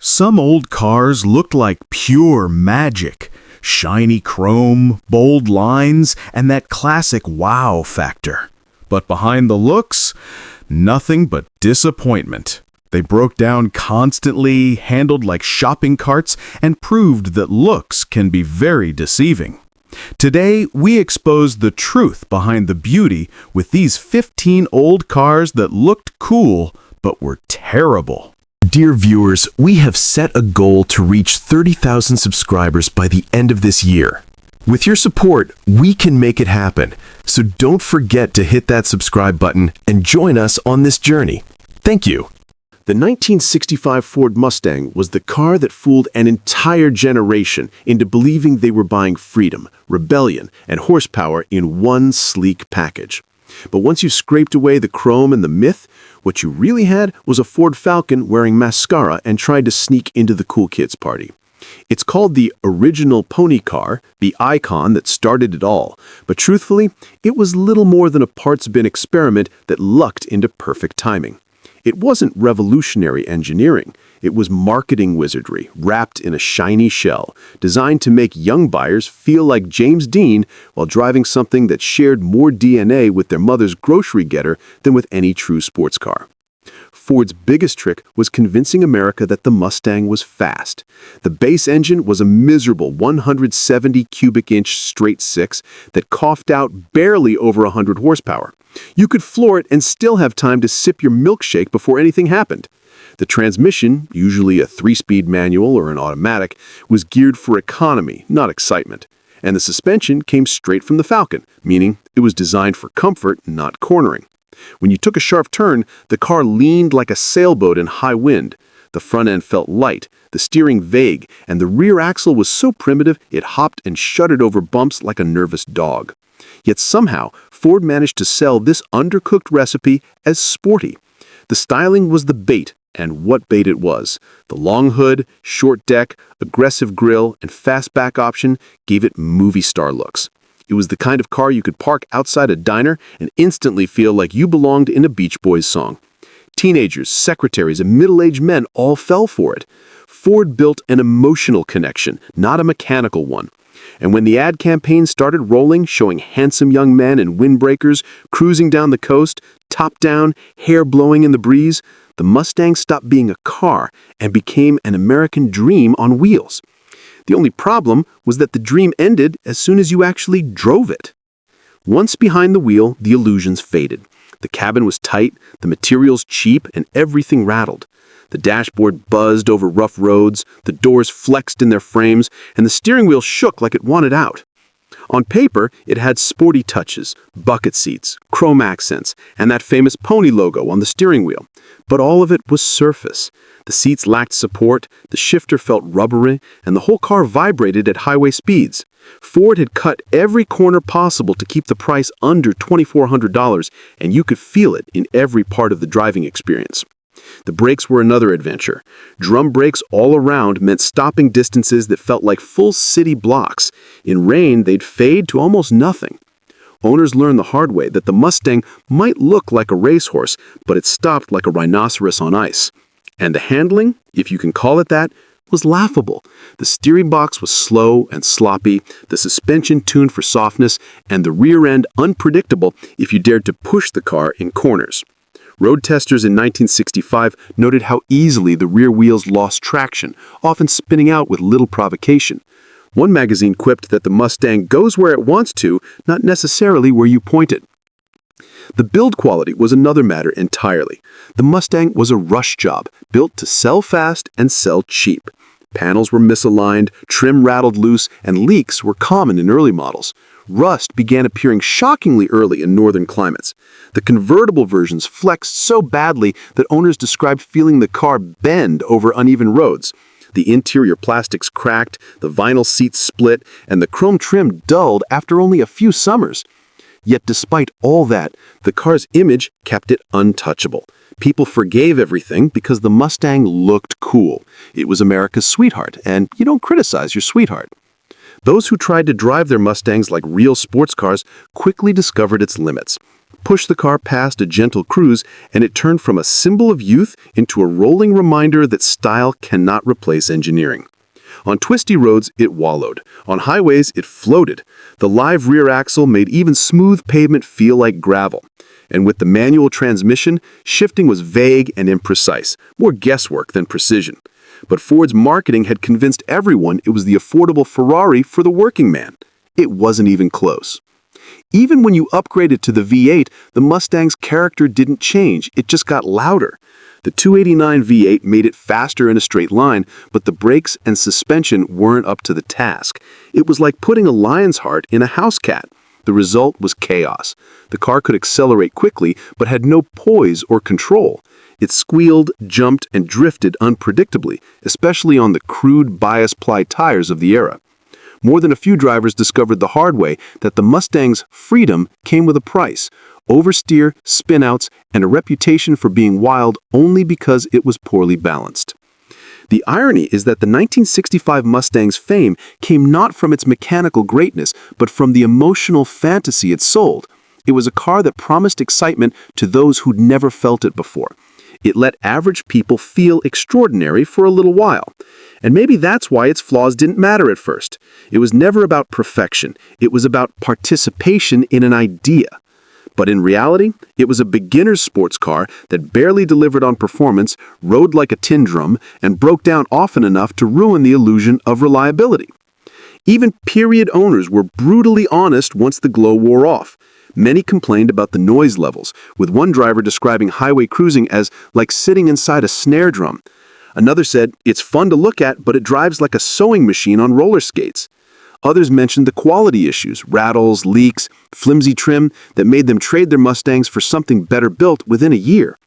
Some old cars looked like pure magic. Shiny chrome, bold lines, and that classic wow factor. But behind the looks, nothing but disappointment. They broke down constantly, handled like shopping carts, and proved that looks can be very deceiving. Today, we expose the truth behind the beauty with these 15 old cars that looked cool but were terrible. Dear viewers, we have set a goal to reach 30,000 subscribers by the end of this year. With your support, we can make it happen. So don't forget to hit that subscribe button and join us on this journey. Thank you. The 1965 Ford Mustang was the car that fooled an entire generation into believing they were buying freedom, rebellion, and horsepower in one sleek package. But once you scraped away the chrome and the myth, what you really had was a Ford Falcon wearing mascara and tried to sneak into the cool kids party. It's called the original pony car, the icon that started it all, but truthfully, it was little more than a parts bin experiment that lucked into perfect timing. It wasn't revolutionary engineering. It was marketing wizardry wrapped in a shiny shell, designed to make young buyers feel like James Dean while driving something that shared more DNA with their mother's grocery getter than with any true sports car. Ford's biggest trick was convincing America that the Mustang was fast. The base engine was a miserable 170 cubic inch straight six that coughed out barely over 100 horsepower. You could floor it and still have time to sip your milkshake before anything happened. The transmission, usually a 3-speed manual or an automatic, was geared for economy, not excitement. And the suspension came straight from the Falcon, meaning it was designed for comfort, not cornering. When you took a sharp turn, the car leaned like a sailboat in high wind. The front end felt light, the steering vague, and the rear axle was so primitive it hopped and shuddered over bumps like a nervous dog. Yet somehow, Ford managed to sell this undercooked recipe as sporty. The styling was the bait, and what bait it was. The long hood, short deck, aggressive grille, and fastback option gave it movie star looks. It was the kind of car you could park outside a diner and instantly feel like you belonged in a Beach Boys song. Teenagers, secretaries, and middle-aged men all fell for it. Ford built an emotional connection, not a mechanical one. And when the ad campaign started rolling, showing handsome young men in windbreakers cruising down the coast, top down, hair blowing in the breeze, the Mustang stopped being a car and became an American dream on wheels. The only problem was that the dream ended as soon as you actually drove it. Once behind the wheel, the illusions faded. The cabin was tight, the materials cheap, and everything rattled. The dashboard buzzed over rough roads, the doors flexed in their frames, and the steering wheel shook like it wanted out. On paper, it had sporty touches, bucket seats, chrome accents, and that famous pony logo on the steering wheel. But all of it was surface. The seats lacked support, the shifter felt rubbery, and the whole car vibrated at highway speeds. Ford had cut every corner possible to keep the price under $2,400, and you could feel it in every part of the driving experience. The brakes were another adventure. Drum brakes all around meant stopping distances that felt like full city blocks. In rain, they'd fade to almost nothing. Owners learned the hard way that the Mustang might look like a racehorse, but it stopped like a rhinoceros on ice. And the handling, if you can call it that, was laughable. The steering box was slow and sloppy, the suspension tuned for softness, and the rear end unpredictable if you dared to push the car in corners. Road testers in 1965 noted how easily the rear wheels lost traction, often spinning out with little provocation. One magazine quipped that the Mustang goes where it wants to, not necessarily where you point it. The build quality was another matter entirely. The Mustang was a rush job, built to sell fast and sell cheap. Panels were misaligned, trim rattled loose, and leaks were common in early models. Rust began appearing shockingly early in northern climates. The convertible versions flexed so badly that owners described feeling the car bend over uneven roads. The interior plastics cracked, the vinyl seats split, and the chrome trim dulled after only a few summers. Yet despite all that, the car's image kept it untouchable. People forgave everything because the Mustang looked cool. It was America's sweetheart, and you don't criticize your sweetheart. Those who tried to drive their Mustangs like real sports cars quickly discovered its limits. Push the car past a gentle cruise, and it turned from a symbol of youth into a rolling reminder that style cannot replace engineering. On twisty roads, it wallowed. On highways, it floated. The live rear axle made even smooth pavement feel like gravel. And with the manual transmission, shifting was vague and imprecise, more guesswork than precision. But Ford's marketing had convinced everyone it was the affordable Ferrari for the working man. It wasn't even close. Even when you upgraded to the V8, the Mustang's character didn't change, it just got louder. The 289 V8 made it faster in a straight line, but the brakes and suspension weren't up to the task. It was like putting a lion's heart in a house cat. The result was chaos. The car could accelerate quickly, but had no poise or control. It squealed, jumped, and drifted unpredictably, especially on the crude bias-ply tires of the era. More than a few drivers discovered the hard way that the Mustang's freedom came with a price: oversteer, spin-outs, and a reputation for being wild only because it was poorly balanced. The irony is that the 1965 Mustang's fame came not from its mechanical greatness, but from the emotional fantasy it sold. It was a car that promised excitement to those who'd never felt it before. It let average people feel extraordinary for a little while. And maybe that's why its flaws didn't matter at first. It was never about perfection. It was about participation in an idea. But in reality, it was a beginner's sports car that barely delivered on performance, rode like a tin drum, and broke down often enough to ruin the illusion of reliability. Even period owners were brutally honest once the glow wore off. Many complained about the noise levels, with one driver describing highway cruising as like sitting inside a snare drum. Another said, "It's fun to look at, but it drives like a sewing machine on roller skates." Others mentioned the quality issues, rattles, leaks, flimsy trim that made them trade their Mustangs for something better built within a year.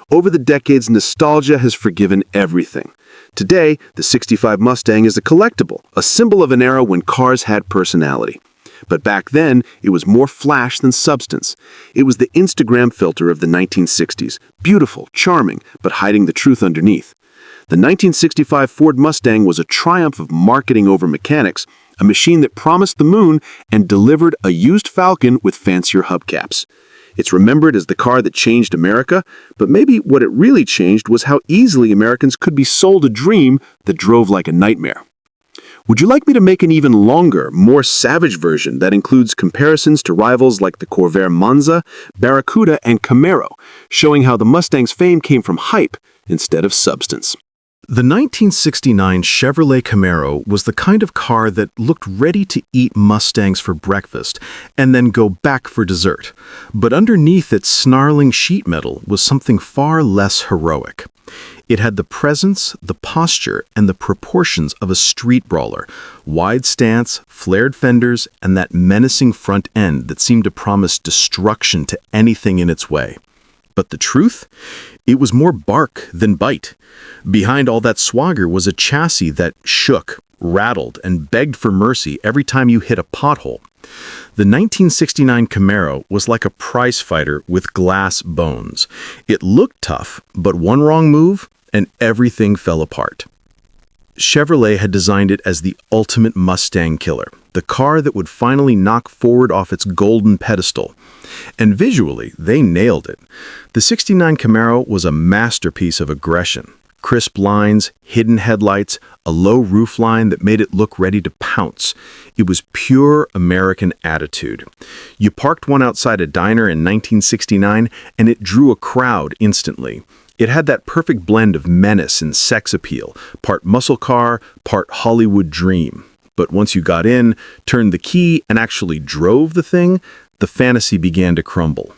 Over the decades, nostalgia has forgiven everything. Today, the '65 Mustang is a collectible, a symbol of an era when cars had personality. But back then, it was more flash than substance. It was the Instagram filter of the 1960s, beautiful, charming, but hiding the truth underneath. The 1965 Ford Mustang was a triumph of marketing over mechanics, a machine that promised the moon and delivered a used Falcon with fancier hubcaps. It's remembered as the car that changed America, but maybe what it really changed was how easily Americans could be sold a dream that drove like a nightmare. Would you like me to make an even longer, more savage version that includes comparisons to rivals like the Corvette Monza, Barracuda, and Camaro, showing how the Mustang's fame came from hype instead of substance? The 1969 Chevrolet Camaro was the kind of car that looked ready to eat Mustangs for breakfast and then go back for dessert. But underneath its snarling sheet metal was something far less heroic. It had the presence, the posture, and the proportions of a street brawler, wide stance, flared fenders, and that menacing front end that seemed to promise destruction to anything in its way. But the truth? It was more bark than bite. Behind all that swagger was a chassis that shook, rattled, and begged for mercy every time you hit a pothole. The 1969 Camaro was like a prize fighter with glass bones. It looked tough, but one wrong move, and everything fell apart. Chevrolet had designed it as the ultimate Mustang killer, the car that would finally knock Ford off its golden pedestal. And visually, they nailed it. The '69 Camaro was a masterpiece of aggression. Crisp lines, hidden headlights, a low roofline that made it look ready to pounce. It was pure American attitude. You parked one outside a diner in 1969, and it drew a crowd instantly. It had that perfect blend of menace and sex appeal, part muscle car, part Hollywood dream. But once you got in, turned the key, and actually drove the thing, the fantasy began to crumble.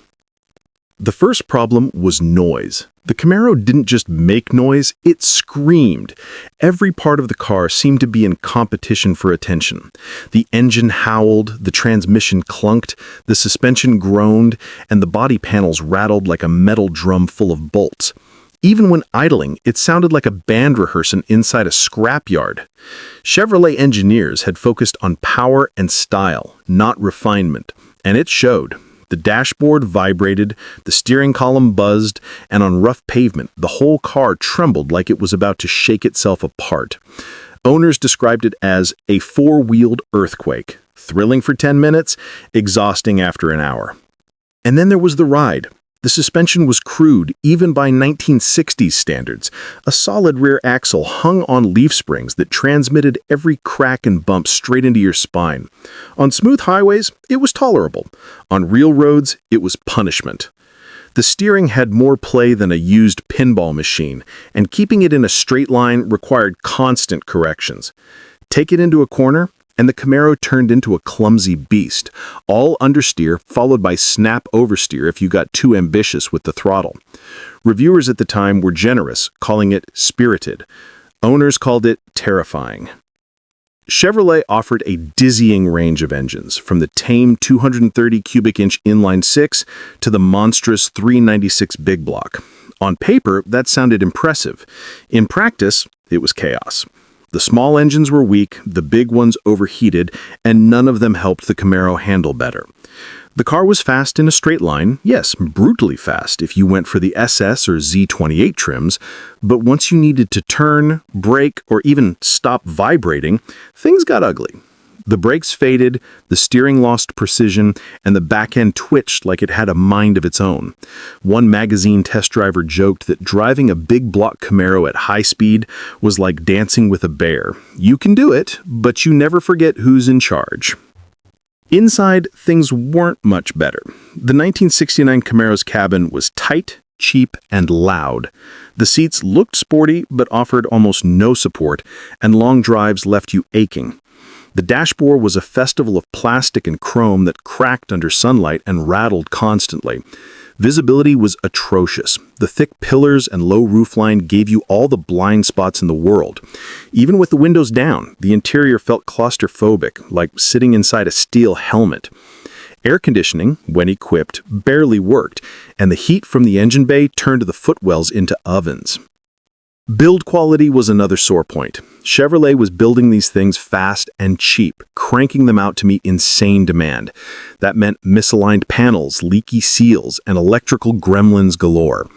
The first problem was noise. The Camaro didn't just make noise, it screamed. Every part of the car seemed to be in competition for attention. The engine howled, the transmission clunked, the suspension groaned, and the body panels rattled like a metal drum full of bolts. Even when idling, it sounded like a band rehearsing inside a scrapyard. Chevrolet engineers had focused on power and style, not refinement, and it showed. The dashboard vibrated, the steering column buzzed, and on rough pavement, the whole car trembled like it was about to shake itself apart. Owners described it as a four-wheeled earthquake, thrilling for 10 minutes, exhausting after an hour. And then there was the ride. The suspension was crude, even by 1960s standards. A solid rear axle hung on leaf springs that transmitted every crack and bump straight into your spine. On smooth highways, it was tolerable. On real roads, it was punishment. The steering had more play than a used pinball machine, and keeping it in a straight line required constant corrections. Take it into a corner, and the Camaro turned into a clumsy beast, all understeer followed by snap oversteer if you got too ambitious with the throttle. Reviewers at the time were generous, calling it spirited. Owners called it terrifying. Chevrolet offered a dizzying range of engines, from the tame 230 cubic inch inline-six to the monstrous 396 big block. On paper, that sounded impressive. In practice, it was chaos. The small engines were weak, the big ones overheated, and none of them helped the Camaro handle better. The car was fast in a straight line, yes, brutally fast if you went for the SS or Z28 trims, but once you needed to turn, brake, or even stop vibrating, things got ugly. The brakes faded, the steering lost precision, and the back end twitched like it had a mind of its own. One magazine test driver joked that driving a big block Camaro at high speed was like dancing with a bear. You can do it, but you never forget who's in charge. Inside, things weren't much better. The 1969 Camaro's cabin was tight, cheap, and loud. The seats looked sporty but offered almost no support, and long drives left you aching. The dashboard was a festival of plastic and chrome that cracked under sunlight and rattled constantly. Visibility was atrocious. The thick pillars and low roofline gave you all the blind spots in the world. Even with the windows down, the interior felt claustrophobic, like sitting inside a steel helmet. Air conditioning, when equipped, barely worked, and the heat from the engine bay turned the footwells into ovens. Build quality was another sore point. Chevrolet was building these things fast and cheap, cranking them out to meet insane demand. That meant misaligned panels, leaky seals, and electrical gremlins galore.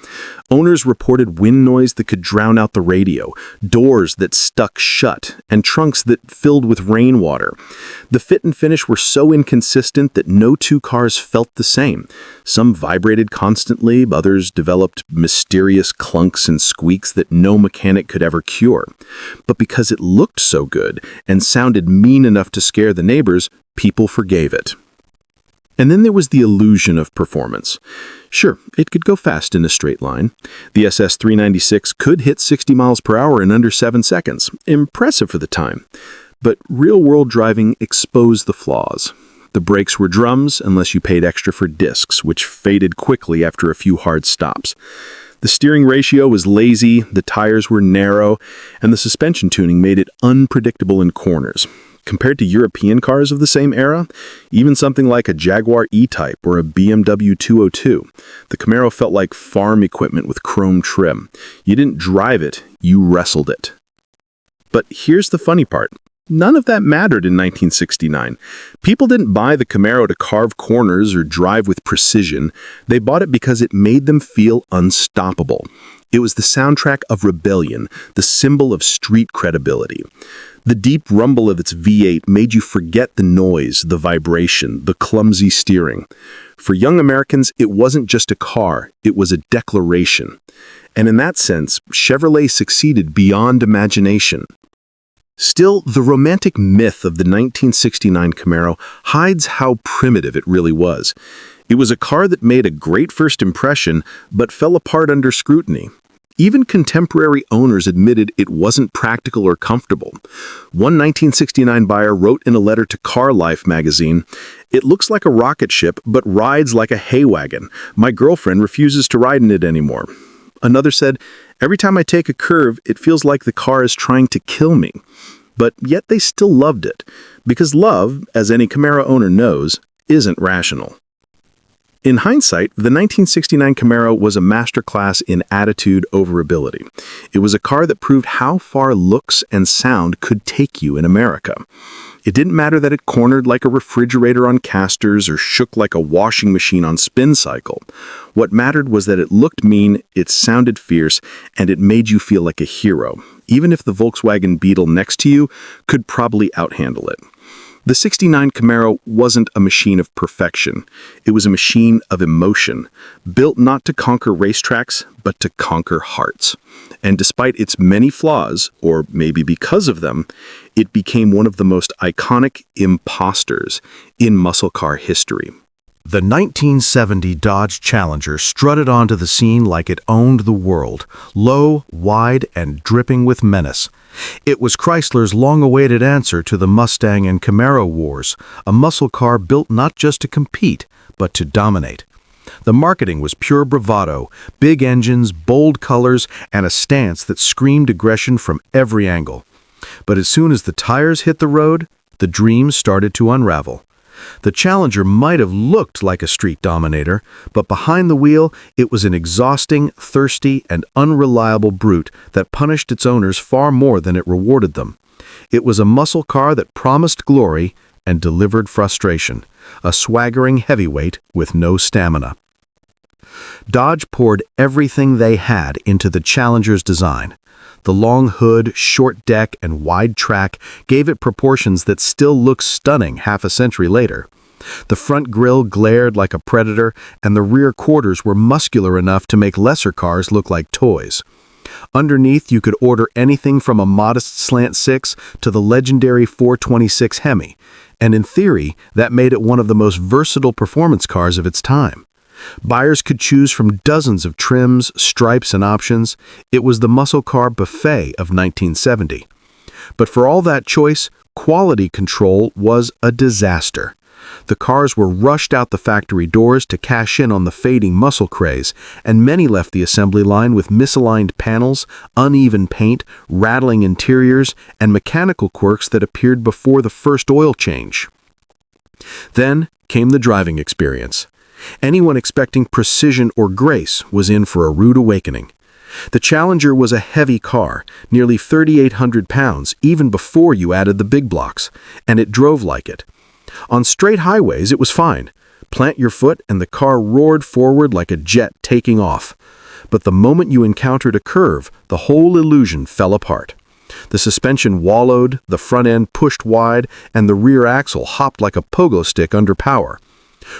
Owners reported wind noise that could drown out the radio, doors that stuck shut, and trunks that filled with rainwater. The fit and finish were so inconsistent that no two cars felt the same. Some vibrated constantly, others developed mysterious clunks and squeaks that no mechanic could ever cure. But because it looked so good and sounded mean enough to scare the neighbors, people forgave it. And then there was the illusion of performance. Sure, it could go fast in a straight line. The SS 396 could hit 60 miles per hour in under 7 seconds. Impressive for the time. But real-world driving exposed the flaws. The brakes were drums unless you paid extra for discs, which faded quickly after a few hard stops. The steering ratio was lazy, the tires were narrow, and the suspension tuning made it unpredictable in corners. Compared to European cars of the same era, even something like a Jaguar E-Type or a BMW 202, the Camaro felt like farm equipment with chrome trim. You didn't drive it, you wrestled it. But here's the funny part. None of that mattered in 1969. People didn't buy the Camaro to carve corners or drive with precision. They bought it because it made them feel unstoppable. It was the soundtrack of rebellion, the symbol of street credibility. The deep rumble of its V8 made you forget the noise, the vibration, the clumsy steering. For young Americans, it wasn't just a car, it was a declaration. And in that sense, Chevrolet succeeded beyond imagination. Still, the romantic myth of the 1969 Camaro hides how primitive it really was. It was a car that made a great first impression, but fell apart under scrutiny. Even contemporary owners admitted it wasn't practical or comfortable. One 1969 buyer wrote in a letter to Car Life magazine, "It looks like a rocket ship, but rides like a hay wagon. My girlfriend refuses to ride in it anymore." Another said, "Every time I take a curve, it feels like the car is trying to kill me." But yet they still loved it, because love, as any Camaro owner knows, isn't rational. In hindsight, the 1969 Camaro was a masterclass in attitude over ability. It was a car that proved how far looks and sound could take you in America. It didn't matter that it cornered like a refrigerator on casters or shook like a washing machine on spin cycle. What mattered was that it looked mean, it sounded fierce, and it made you feel like a hero, even if the Volkswagen Beetle next to you could probably outhandle it. The '69 Camaro wasn't a machine of perfection. It was a machine of emotion, built not to conquer racetracks, but to conquer hearts. And despite its many flaws, or maybe because of them, it became one of the most iconic imposters in muscle car history. The 1970 Dodge Challenger strutted onto the scene like it owned the world, low, wide, and dripping with menace. It was Chrysler's long-awaited answer to the Mustang and Camaro wars, a muscle car built not just to compete, but to dominate. The marketing was pure bravado, big engines, bold colors, and a stance that screamed aggression from every angle. But as soon as the tires hit the road, the dreams started to unravel. The Challenger might have looked like a street dominator, but behind the wheel, it was an exhausting, thirsty, and unreliable brute that punished its owners far more than it rewarded them. It was a muscle car that promised glory and delivered frustration, a swaggering heavyweight with no stamina. Dodge poured everything they had into the Challenger's design. The long hood, short deck, and wide track gave it proportions that still look stunning half a century later. The front grille glared like a predator, and the rear quarters were muscular enough to make lesser cars look like toys. Underneath, you could order anything from a modest slant 6 to the legendary 426 Hemi, and in theory, that made it one of the most versatile performance cars of its time. Buyers could choose from dozens of trims, stripes, and options. It was the muscle car buffet of 1970. But for all that choice, quality control was a disaster. The cars were rushed out the factory doors to cash in on the fading muscle craze, and many left the assembly line with misaligned panels, uneven paint, rattling interiors, and mechanical quirks that appeared before the first oil change. Then came the driving experience. Anyone expecting precision or grace was in for a rude awakening. The Challenger was a heavy car, nearly 3,800 pounds, even before you added the big blocks, and it drove like it. On straight highways, it was fine. Plant your foot and the car roared forward like a jet taking off. But the moment you encountered a curve, the whole illusion fell apart. The suspension wallowed, the front end pushed wide, and the rear axle hopped like a pogo stick under power.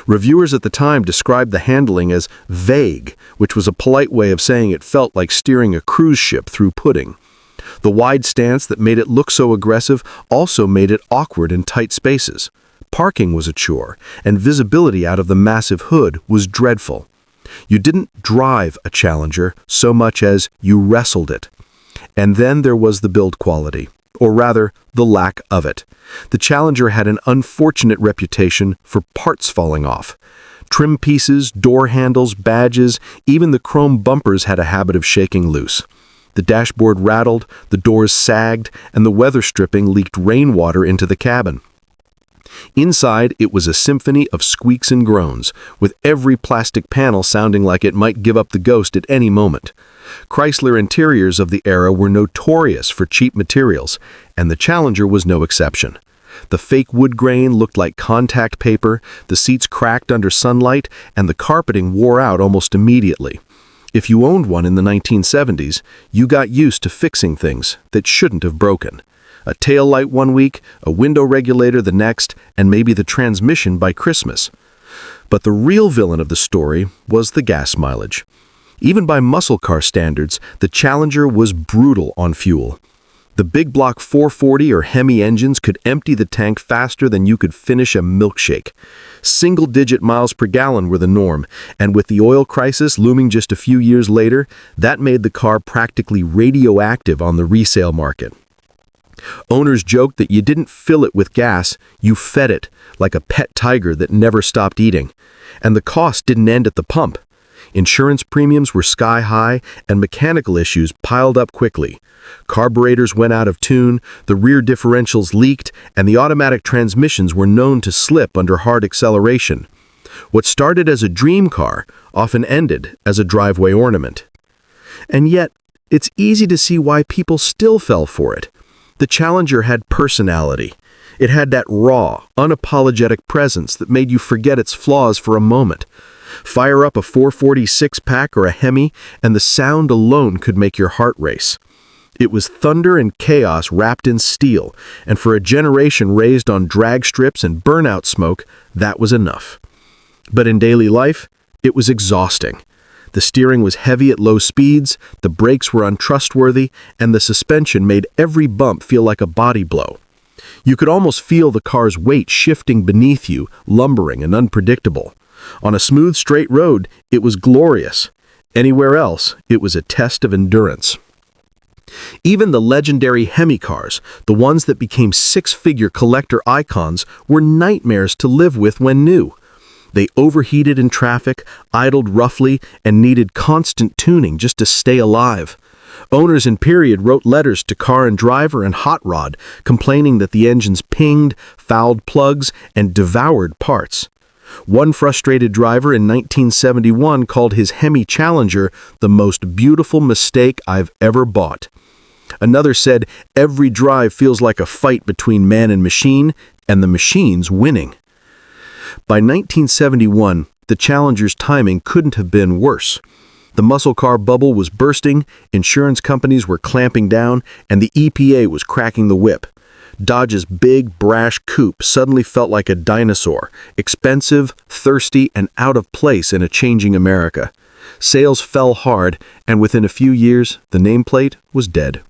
Reviewers at the time described the handling as vague, which was a polite way of saying it felt like steering a cruise ship through pudding. The wide stance that made it look so aggressive also made it awkward in tight spaces. Parking was a chore, and visibility out of the massive hood was dreadful. You didn't drive a Challenger so much as you wrestled it. And then there was the build quality, or rather, the lack of it. The Challenger had an unfortunate reputation for parts falling off. Trim pieces, door handles, badges, even the chrome bumpers had a habit of shaking loose. The dashboard rattled, the doors sagged, and the weather stripping leaked rainwater into the cabin. Inside, it was a symphony of squeaks and groans, with every plastic panel sounding like it might give up the ghost at any moment. Chrysler interiors of the era were notorious for cheap materials, and the Challenger was no exception. The fake wood grain looked like contact paper, the seats cracked under sunlight, and the carpeting wore out almost immediately. If you owned one in the 1970s, you got used to fixing things that shouldn't have broken. A tail light one week, a window regulator the next, and maybe the transmission by Christmas. But the real villain of the story was the gas mileage. Even by muscle car standards, the Challenger was brutal on fuel. The big block 440 or Hemi engines could empty the tank faster than you could finish a milkshake. Single-digit miles per gallon were the norm, and with the oil crisis looming just a few years later, that made the car practically radioactive on the resale market. Owners joked that you didn't fill it with gas, you fed it, like a pet tiger that never stopped eating. And the cost didn't end at the pump. Insurance premiums were sky high, and mechanical issues piled up quickly. Carburetors went out of tune, the rear differentials leaked, and the automatic transmissions were known to slip under hard acceleration. What started as a dream car often ended as a driveway ornament. And yet, it's easy to see why people still fell for it. The Challenger had personality. It had that raw, unapologetic presence that made you forget its flaws for a moment. Fire up a 440 six-pack or a Hemi, and the sound alone could make your heart race. It was thunder and chaos wrapped in steel, and for a generation raised on drag strips and burnout smoke, that was enough. But in daily life, it was exhausting. The steering was heavy at low speeds, the brakes were untrustworthy, and the suspension made every bump feel like a body blow. You could almost feel the car's weight shifting beneath you, lumbering and unpredictable. On a smooth, straight road, it was glorious. Anywhere else, it was a test of endurance. Even the legendary Hemi cars, the ones that became six-figure collector icons, were nightmares to live with when new. They overheated in traffic, idled roughly, and needed constant tuning just to stay alive. Owners in period wrote letters to Car and Driver and Hot Rod, complaining that the engines pinged, fouled plugs, and devoured parts. One frustrated driver in 1971 called his Hemi Challenger the most beautiful mistake I've ever bought. Another said, every drive feels like a fight between man and machine, and the machine's winning. By 1971, the Challenger's timing couldn't have been worse. The muscle car bubble was bursting, insurance companies were clamping down, and the EPA was cracking the whip. Dodge's big, brash coupe suddenly felt like a dinosaur, expensive, thirsty, and out of place in a changing America. Sales fell hard, and within a few years, the nameplate was dead.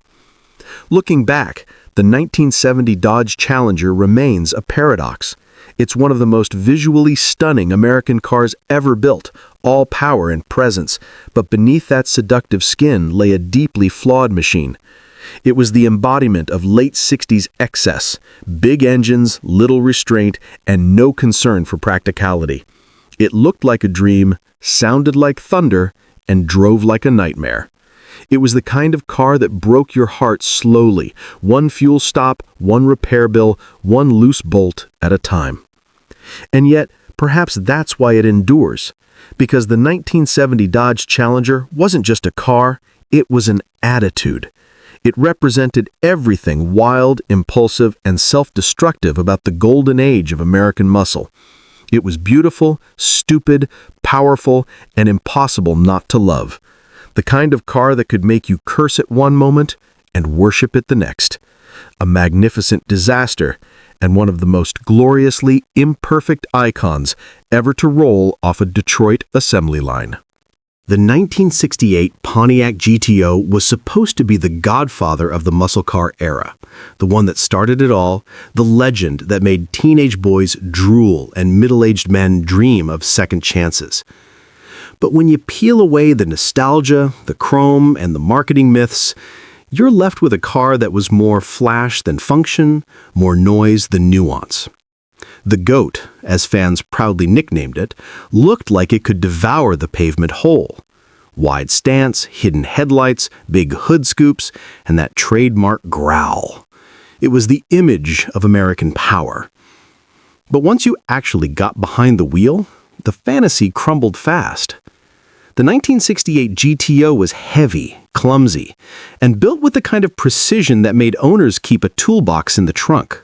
Looking back, the 1970 Dodge Challenger remains a paradox. It's one of the most visually stunning American cars ever built, all power and presence, but beneath that seductive skin lay a deeply flawed machine. It was the embodiment of late 60s excess, big engines, little restraint, and no concern for practicality. It looked like a dream, sounded like thunder, and drove like a nightmare. It was the kind of car that broke your heart slowly, one fuel stop, one repair bill, one loose bolt at a time. And yet, perhaps that's why it endures, because the 1970 Dodge Challenger wasn't just a car, it was an attitude. It represented everything wild, impulsive, and self-destructive about the golden age of American muscle. It was beautiful, stupid, powerful, and impossible not to love. The kind of car that could make you curse it one moment and worship it the next. A magnificent disaster, and one of the most gloriously imperfect icons ever to roll off a Detroit assembly line. The 1968 Pontiac GTO was supposed to be the godfather of the muscle car era, the one that started it all, the legend that made teenage boys drool and middle-aged men dream of second chances. But when you peel away the nostalgia, the chrome, and the marketing myths, you're left with a car that was more flash than function, more noise than nuance. The GOAT, as fans proudly nicknamed it, looked like it could devour the pavement whole. Wide stance, hidden headlights, big hood scoops, and that trademark growl. It was the image of American power. But once you actually got behind the wheel, the fantasy crumbled fast. The 1968 GTO was heavy, clumsy, and built with the kind of precision that made owners keep a toolbox in the trunk.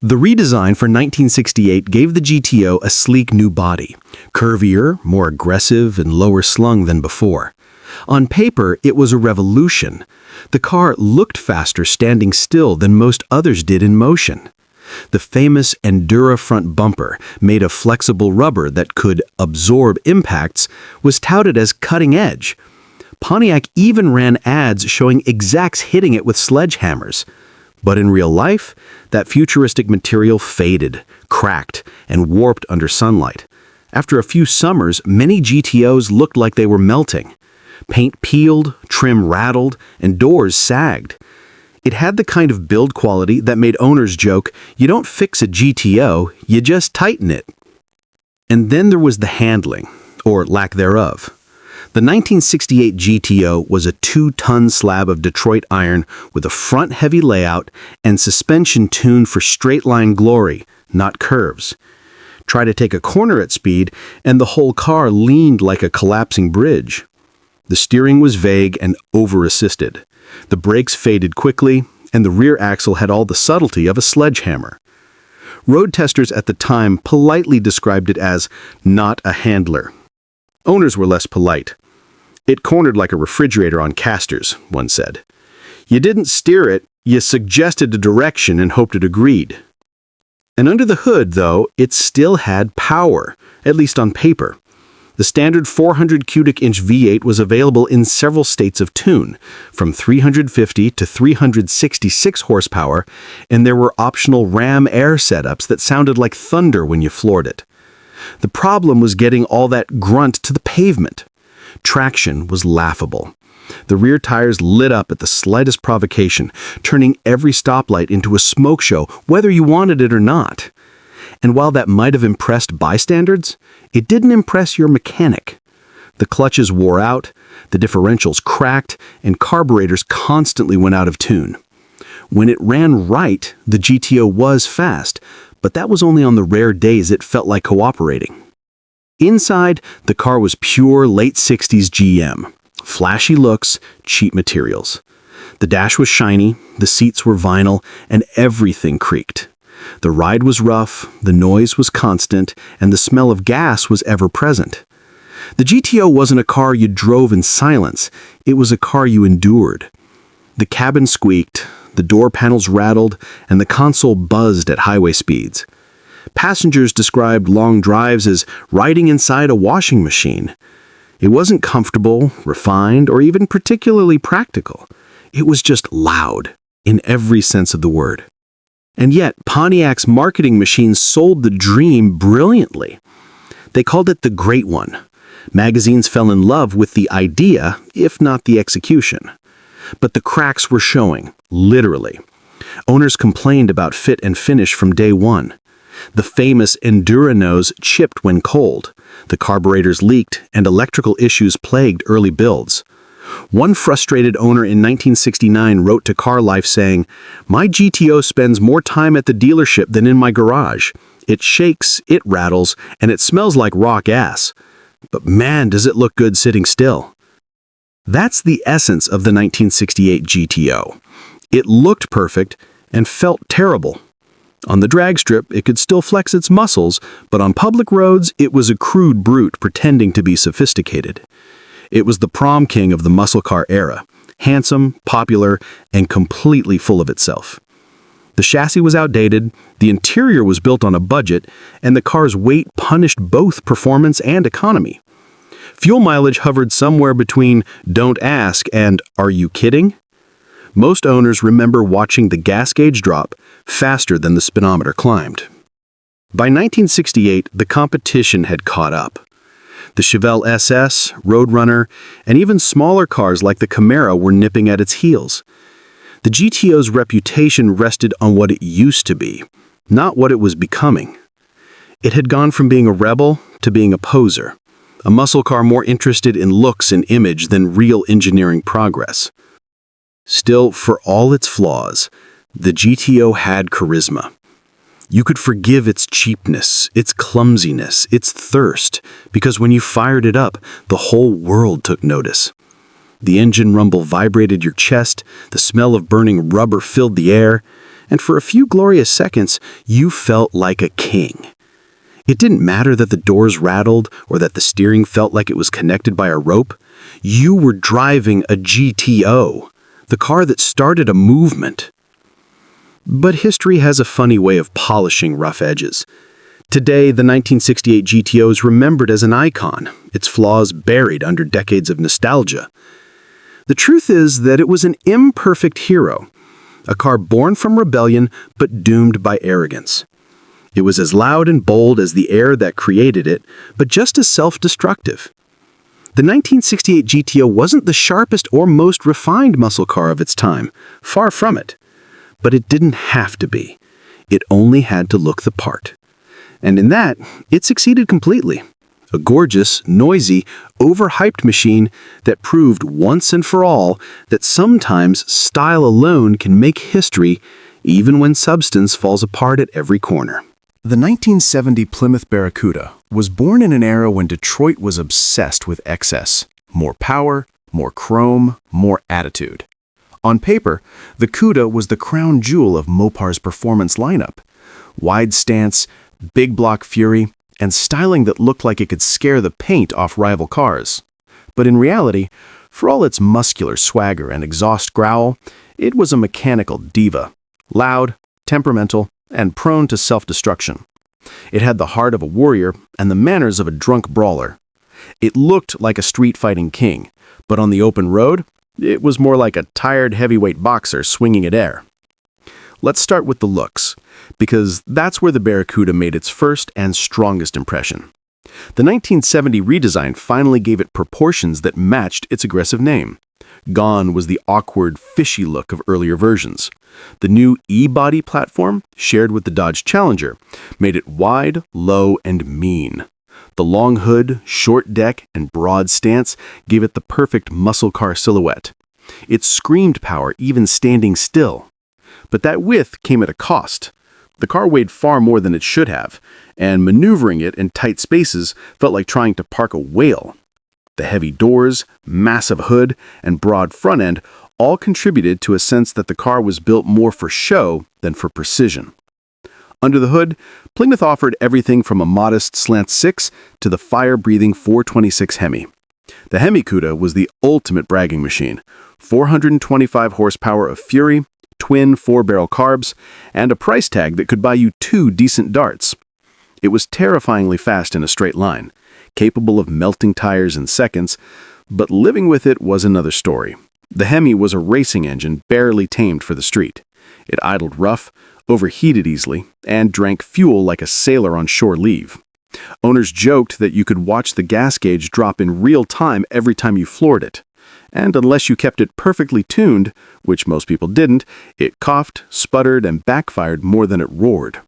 The redesign for 1968 gave the GTO a sleek new body, curvier, more aggressive, and lower slung than before. On paper, it was a revolution. The car looked faster standing still than most others did in motion. The famous Endura front bumper, made of flexible rubber that could absorb impacts, was touted as cutting edge. Pontiac even ran ads showing execs hitting it with sledgehammers. But in real life, that futuristic material faded, cracked, and warped under sunlight. After a few summers, many GTOs looked like they were melting. Paint peeled, trim rattled, and doors sagged. It had the kind of build quality that made owners joke, you don't fix a GTO, you just tighten it. And then there was the handling, or lack thereof. The 1968 GTO was a 2-ton slab of Detroit iron with a front-heavy layout and suspension tuned for straight-line glory, not curves. Try to take a corner at speed, and the whole car leaned like a collapsing bridge. The steering was vague and over-assisted. The brakes faded quickly, and the rear axle had all the subtlety of a sledgehammer. Road testers at the time politely described it as not a handler. Owners were less polite. It cornered like a refrigerator on casters, one said. You didn't steer it, you suggested a direction and hoped it agreed. And under the hood, though, it still had power, at least on paper. The standard 400 cubic inch V8 was available in several states of tune, from 350 to 366 horsepower, and there were optional ram air setups that sounded like thunder when you floored it. The problem was getting all that grunt to the pavement. Traction was laughable. The rear tires lit up at the slightest provocation, turning every stoplight into a smoke show, whether you wanted it or not. And while that might have impressed bystanders, it didn't impress your mechanic. The clutches wore out, the differentials cracked, and carburetors constantly went out of tune. When it ran right, the GTO was fast, but that was only on the rare days it felt like cooperating. Inside, the car was pure late 60s GM. Flashy looks, cheap materials. The dash was shiny, the seats were vinyl, and everything creaked. The ride was rough, the noise was constant, and the smell of gas was ever present. The GTO wasn't a car you drove in silence, it was a car you endured. The cabin squeaked, the door panels rattled, and the console buzzed at highway speeds. Passengers described long drives as riding inside a washing machine. It wasn't comfortable, refined, or even particularly practical. It was just loud, in every sense of the word. And yet, Pontiac's marketing machine sold the dream brilliantly. They called it the Great One. Magazines fell in love with the idea, if not the execution. But the cracks were showing, literally. Owners complained about fit and finish from day one. The famous Enduro-nose chipped when cold. The carburetors leaked, and electrical issues plagued early builds. One frustrated owner in 1969 wrote to Car Life saying, "My GTO spends more time at the dealership than in my garage. It shakes, it rattles, and it smells like raw gas. But man, does it look good sitting still." That's the essence of the 1968 GTO. It looked perfect and felt terrible. On the drag strip, it could still flex its muscles, but on public roads, it was a crude brute pretending to be sophisticated. It was the prom king of the muscle car era, handsome, popular, and completely full of itself. The chassis was outdated, the interior was built on a budget, and the car's weight punished both performance and economy. Fuel mileage hovered somewhere between "don't ask" and "are you kidding?" Most owners remember watching the gas gauge drop faster than the speedometer climbed. By 1968, the competition had caught up. The Chevelle SS, Roadrunner, and even smaller cars like the Camaro were nipping at its heels. The GTO's reputation rested on what it used to be, not what it was becoming. It had gone from being a rebel to being a poser, a muscle car more interested in looks and image than real engineering progress. Still, for all its flaws, the GTO had charisma. You could forgive its cheapness, its clumsiness, its thirst, because when you fired it up, the whole world took notice. The engine rumble vibrated your chest, the smell of burning rubber filled the air, and for a few glorious seconds, you felt like a king. It didn't matter that the doors rattled or that the steering felt like it was connected by a rope. You were driving a GTO, the car that started a movement. But history has a funny way of polishing rough edges. Today, the 1968 GTO is remembered as an icon, its flaws buried under decades of nostalgia. The truth is that it was an imperfect hero, a car born from rebellion but doomed by arrogance. It was as loud and bold as the air that created it, but just as self-destructive. The 1968 GTO wasn't the sharpest or most refined muscle car of its time, far from it. But it didn't have to be. It only had to look the part. And in that, it succeeded completely. A gorgeous, noisy, overhyped machine that proved once and for all that sometimes style alone can make history, even when substance falls apart at every corner. The 1970 Plymouth Barracuda was born in an era when Detroit was obsessed with excess. More power, more chrome, more attitude. On paper, the Cuda was the crown jewel of Mopar's performance lineup. Wide stance, big block fury, and styling that looked like it could scare the paint off rival cars. But in reality, For all its muscular swagger and exhaust growl, it was a mechanical diva. Loud, temperamental, and prone to self-destruction. It had the heart of a warrior and the manners of a drunk brawler. It looked like a street-fighting king, but on the open road, it was more like a tired heavyweight boxer swinging at air. Let's start with the looks, because that's where the Barracuda made its first and strongest impression. The 1970 redesign finally gave it proportions that matched its aggressive name. Gone was the awkward, fishy look of earlier versions. The new E-body platform, shared with the Dodge Challenger, made it wide, low, and mean. The long hood, short deck, and broad stance gave it the perfect muscle car silhouette. It screamed power even standing still. But that width came at a cost. The car weighed far more than it should have, and maneuvering it in tight spaces felt like trying to park a whale. The heavy doors, massive hood, and broad front end all contributed to a sense that the car was built more for show than for precision. Under the hood, Plymouth offered everything from a modest slant 6 to the fire-breathing 426 Hemi. The Hemi Cuda was the ultimate bragging machine. 425 horsepower of fury, twin 4-barrel carbs, and a price tag that could buy you 2 decent darts. It was terrifyingly fast in a straight line, capable of melting tires in seconds, but living with it was another story. The Hemi was a racing engine barely tamed for the street. It idled rough, overheated easily, and drank fuel like a sailor on shore leave. Owners joked that you could watch the gas gauge drop in real time every time you floored it. And unless you kept it perfectly tuned, which most people didn't, it coughed, sputtered, and backfired more than it roared.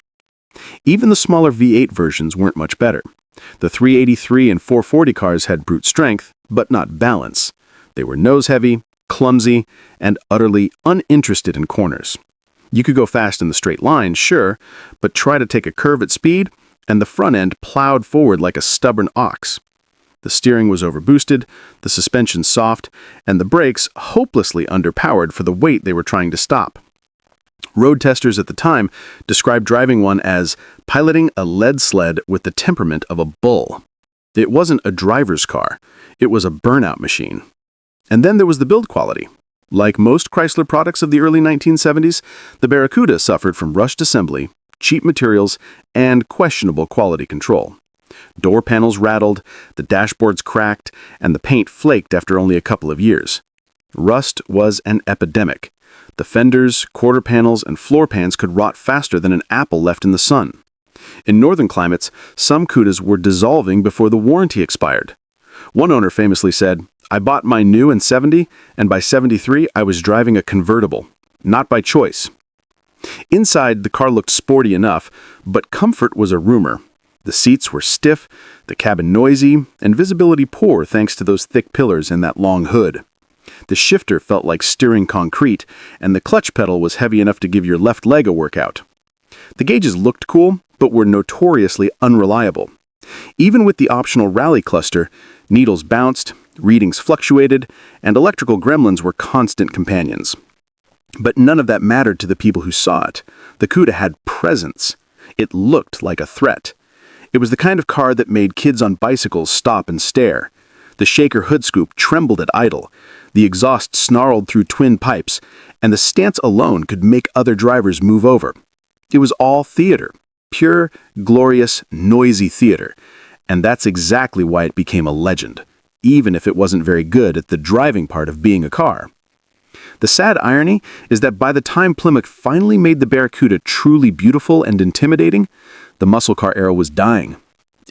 Even the smaller V8 versions weren't much better. The 383 and 440 cars had brute strength, but not balance. They were nose-heavy, clumsy, and utterly uninterested in corners. You could go fast in the straight line, sure, but try to take a curve at speed, and the front end plowed forward like a stubborn ox. The steering was overboosted, the suspension soft, and the brakes hopelessly underpowered for the weight they were trying to stop. Road testers at the time described driving one as piloting a lead sled with the temperament of a bull. It wasn't a driver's car, it was a burnout machine. And then there was the build quality. Like most Chrysler products of the early 1970s, the Barracuda suffered from rushed assembly, cheap materials, and questionable quality control. Door panels rattled, the dashboards cracked, and the paint flaked after only a couple of years. Rust was an epidemic. The fenders, quarter panels, and floor pans could rot faster than an apple left in the sun. In northern climates, some Cudas were dissolving before the warranty expired. One owner famously said, "I bought my new in '70, and by '73 I was driving a convertible. Not by choice." Inside, the car looked sporty enough, but comfort was a rumor. The seats were stiff, the cabin noisy, and visibility poor thanks to those thick pillars and that long hood. The shifter felt like steering concrete, and the clutch pedal was heavy enough to give your left leg a workout. The gauges looked cool, but were notoriously unreliable. Even with the optional rally cluster, needles bounced, readings fluctuated, and electrical gremlins were constant companions. But none of that mattered to the people who saw it. The Cuda had presence. It looked like a threat. It was the kind of car that made kids on bicycles stop and stare. The shaker hood scoop trembled at idle. The exhaust snarled through twin pipes, and the stance alone could make other drivers move over. It was all theater. Pure, glorious, noisy theater. And that's exactly why it became a legend, even if it wasn't very good at the driving part of being a car. The sad irony is that by the time Plymouth finally made the Barracuda truly beautiful and intimidating, the muscle car era was dying.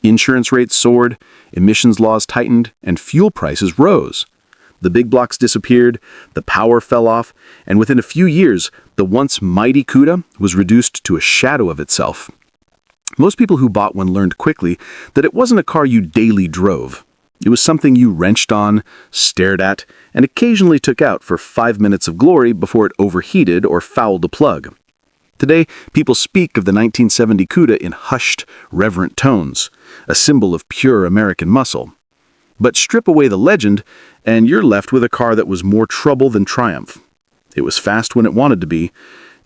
Insurance rates soared, emissions laws tightened, and fuel prices rose. The big blocks disappeared, the power fell off, and within a few years, the once mighty Cuda was reduced to a shadow of itself. Most people who bought one learned quickly that it wasn't a car you daily drove. It was something you wrenched on, stared at, and occasionally took out for 5 minutes of glory before it overheated or fouled a plug. Today, people speak of the 1970 Cuda in hushed, reverent tones, a symbol of pure American muscle. But strip away the legend, and you're left with a car that was more trouble than triumph. It was fast when it wanted to be,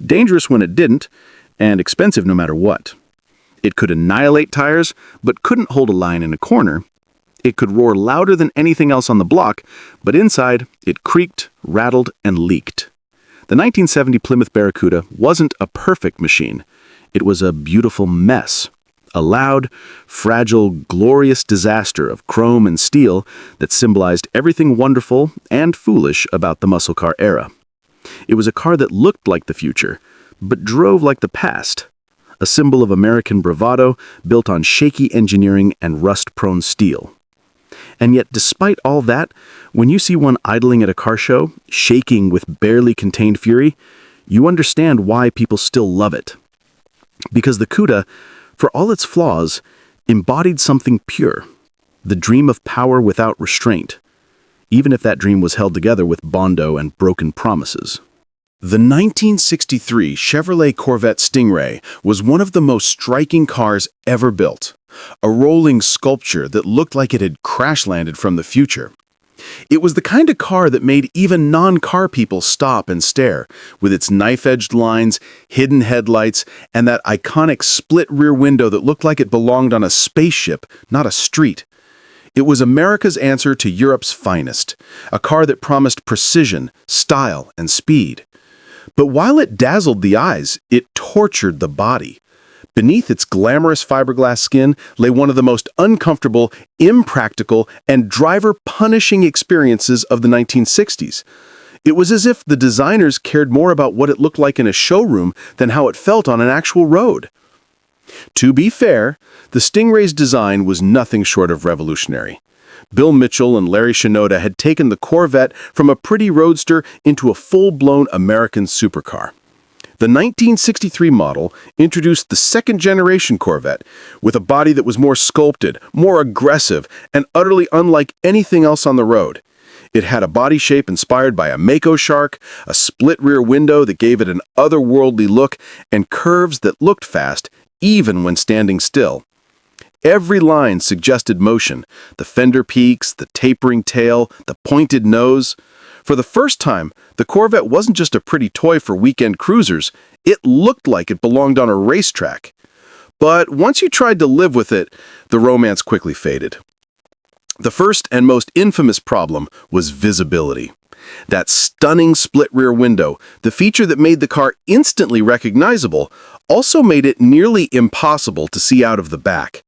dangerous when it didn't, and expensive no matter what. It could annihilate tires, but couldn't hold a line in a corner. It could roar louder than anything else on the block, but inside, it creaked, rattled, and leaked. The 1970 Plymouth Barracuda wasn't a perfect machine. It was a beautiful mess. A loud, fragile, glorious disaster of chrome and steel that symbolized everything wonderful and foolish about the muscle car era. It was a car that looked like the future, but drove like the past. A symbol of American bravado built on shaky engineering and rust-prone steel. And yet, despite all that, when you see one idling at a car show, shaking with barely contained fury, you understand why people still love it. Because the Cuda, for all its flaws, embodied something pure, the dream of power without restraint, even if that dream was held together with bondo and broken promises. The 1963 Chevrolet Corvette Stingray was one of the most striking cars ever built, a rolling sculpture that looked like it had crash-landed from the future. It was the kind of car that made even non-car people stop and stare, with its knife-edged lines, hidden headlights, and that iconic split rear window that looked like it belonged on a spaceship, not a street. It was America's answer to Europe's finest, a car that promised precision, style, and speed. But while it dazzled the eyes, it tortured the body. Beneath its glamorous fiberglass skin lay one of the most uncomfortable, impractical, and driver-punishing experiences of the 1960s. It was as if the designers cared more about what it looked like in a showroom than how it felt on an actual road. To be fair, the Stingray's design was nothing short of revolutionary. Bill Mitchell and Larry Shinoda had taken the Corvette from a pretty roadster into a full-blown American supercar. The 1963 model introduced the second-generation Corvette, with a body that was more sculpted, more aggressive, and utterly unlike anything else on the road. It had a body shape inspired by a Mako shark, a split rear window that gave it an otherworldly look, and curves that looked fast, even when standing still. Every line suggested motion: the fender peaks, the tapering tail, the pointed nose. For the first time, the Corvette wasn't just a pretty toy for weekend cruisers, it looked like it belonged on a racetrack. But once you tried to live with it, the romance quickly faded. The first and most infamous problem was visibility. That stunning split rear window, the feature that made the car instantly recognizable, also made it nearly impossible to see out of the back.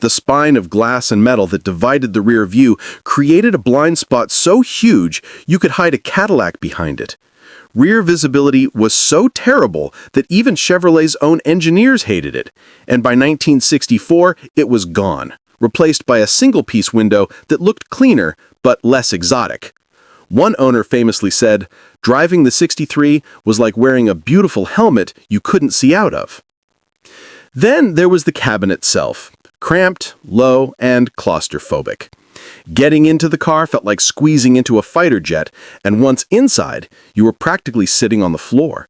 The spine of glass and metal that divided the rear view created a blind spot so huge you could hide a Cadillac behind it. Rear visibility was so terrible that even Chevrolet's own engineers hated it, and by 1964 it was gone, replaced by a single-piece window that looked cleaner but less exotic. One owner famously said, "Driving the 63 was like wearing a beautiful helmet you couldn't see out of." Then there was the cabin itself. Cramped, low, and claustrophobic. Getting into the car felt like squeezing into a fighter jet, and once inside, you were practically sitting on the floor.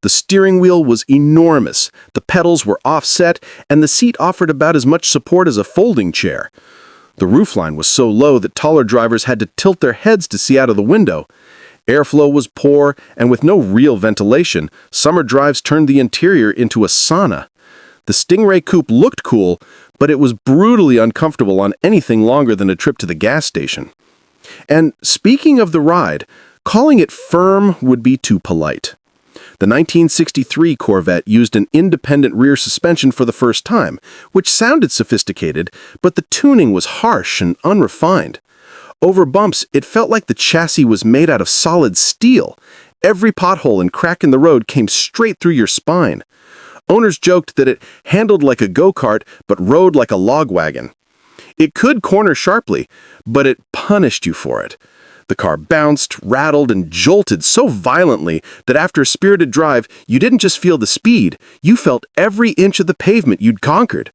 The steering wheel was enormous, the pedals were offset, and the seat offered about as much support as a folding chair. The roofline was so low that taller drivers had to tilt their heads to see out of the window. Airflow was poor, and with no real ventilation, summer drives turned the interior into a sauna. The Stingray Coupe looked cool, but it was brutally uncomfortable on anything longer than a trip to the gas station. And speaking of the ride, calling it firm would be too polite. The 1963 Corvette used an independent rear suspension for the first time, which sounded sophisticated, but the tuning was harsh and unrefined. Over bumps, it felt like the chassis was made out of solid steel. Every pothole and crack in the road came straight through your spine. Owners joked that it handled like a go-kart but rode like a log wagon. It could corner sharply, but it punished you for it. The car bounced, rattled, and jolted so violently that after a spirited drive, you didn't just feel the speed, you felt every inch of the pavement you'd conquered.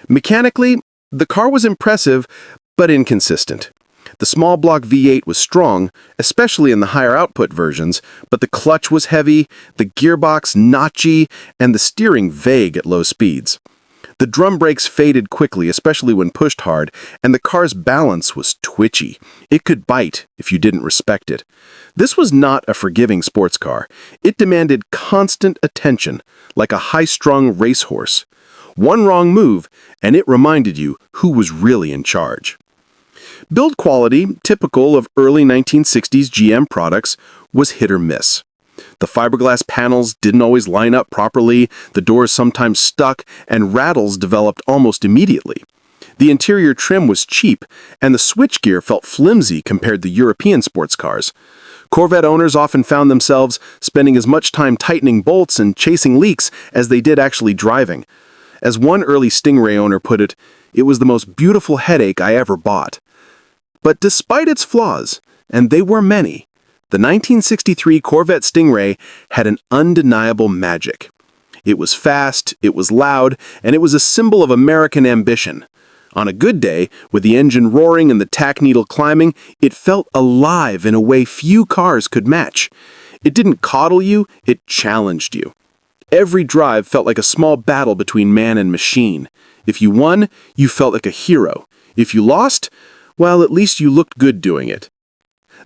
Mechanically, the car was impressive, but inconsistent. The small block V8 was strong, especially in the higher output versions, but the clutch was heavy, the gearbox notchy, and the steering vague at low speeds. The drum brakes faded quickly, especially when pushed hard, and the car's balance was twitchy. It could bite if you didn't respect it. This was not a forgiving sports car. It demanded constant attention, like a high-strung racehorse. One wrong move, and it reminded you who was really in charge. Build quality, typical of early 1960s GM products, was hit or miss. The fiberglass panels didn't always line up properly, the doors sometimes stuck, and rattles developed almost immediately. The interior trim was cheap, and the switchgear felt flimsy compared to European sports cars. Corvette owners often found themselves spending as much time tightening bolts and chasing leaks as they did actually driving. As one early Stingray owner put it, "It was the most beautiful headache I ever bought." But despite its flaws, and they were many, the 1963 Corvette Stingray had an undeniable magic. It was fast, it was loud, and it was a symbol of American ambition. On a good day, with the engine roaring and the tack needle climbing, it felt alive in a way few cars could match. It didn't coddle you, it challenged you. Every drive felt like a small battle between man and machine. If you won, you felt like a hero. If you lost, well, at least you looked good doing it.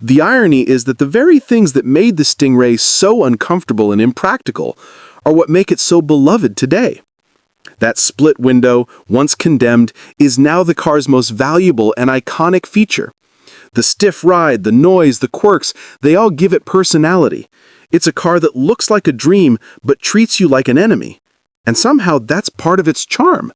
The irony is that the very things that made the Stingray so uncomfortable and impractical are what make it so beloved today. That split window, once condemned, is now the car's most valuable and iconic feature. The stiff ride, the noise, the quirks, they all give it personality. It's a car that looks like a dream but treats you like an enemy. And somehow that's part of its charm.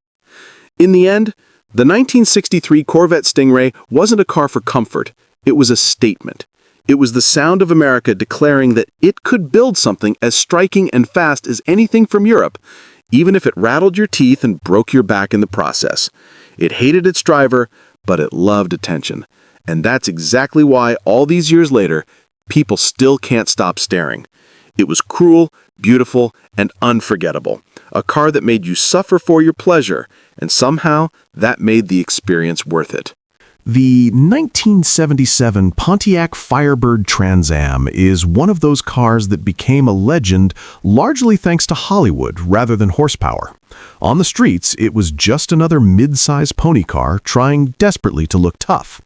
In the end, the 1963 Corvette Stingray wasn't a car for comfort. It was a statement. It was the sound of America declaring that it could build something as striking and fast as anything from Europe, even if it rattled your teeth and broke your back in the process. It hated its driver, but it loved attention. And that's exactly why, all these years later, people still can't stop staring. It was cruel, beautiful, and unforgettable. A car that made you suffer for your pleasure, and somehow that made the experience worth it. The 1977 Pontiac Firebird Trans Am is one of those cars that became a legend largely thanks to Hollywood rather than horsepower. On the streets, it was just another mid-size pony car trying desperately to look tough.